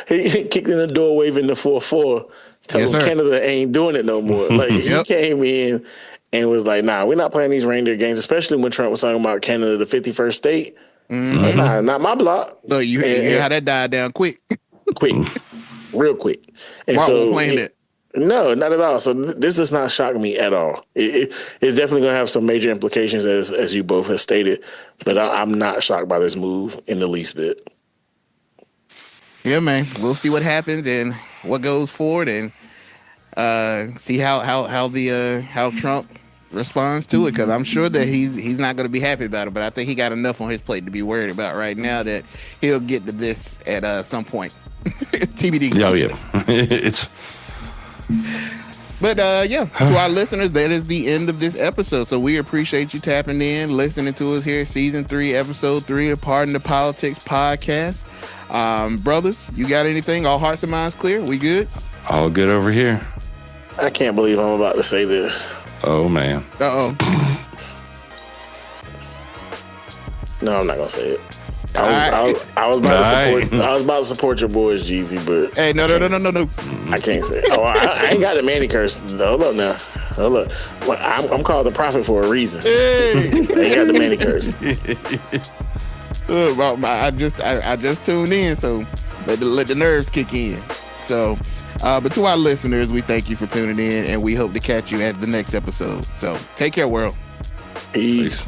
[SPEAKER 3] he kicked in the door waving the 4-4, telling Canada ain't doing it no more. Like, he came in and was like, nah, we're not playing these reindeer games, especially when Trump was talking about Canada, the 51st state. Mm-hmm. Like, nah, not my block.
[SPEAKER 1] Look, you hear how that died down quick.
[SPEAKER 3] Real quick. And
[SPEAKER 1] Mark
[SPEAKER 3] so
[SPEAKER 1] won't playing it.
[SPEAKER 3] No, not at all. So this does not shock me at all. It's definitely going to have some major implications, as you both have stated, but I'm not shocked by this move in the least bit.
[SPEAKER 1] Yeah, man. We'll see what happens and what goes forward, and see how Trump responds to it, because I'm sure that he's not going to be happy about it, but I think he got enough on his plate to be worried about right now that he'll get to this at some point. TBD.
[SPEAKER 2] Oh, yeah. It's...
[SPEAKER 1] But to our listeners, that is the end of this episode. So we appreciate you tapping in, listening to us here, season 3, episode 3 of Pardon the Politics podcast. Brothers, you got anything? All hearts and minds clear? We good?
[SPEAKER 2] All good over here.
[SPEAKER 3] I can't believe I'm about to say this.
[SPEAKER 2] Oh, man.
[SPEAKER 1] Uh-oh.
[SPEAKER 3] No, I'm not gonna say it. I was about to support your boys, Jeezy, but
[SPEAKER 1] hey, no.
[SPEAKER 3] I can't say it. Oh, I ain't got the Manny curse. Hold up now. Hold up. Well, I'm called the prophet for a reason. Hey. I ain't got the Manny curse.
[SPEAKER 1] I just tuned in, so let the nerves kick in. So, but to our listeners, we thank you for tuning in, and we hope to catch you at the next episode. So, take care, world.
[SPEAKER 3] Peace.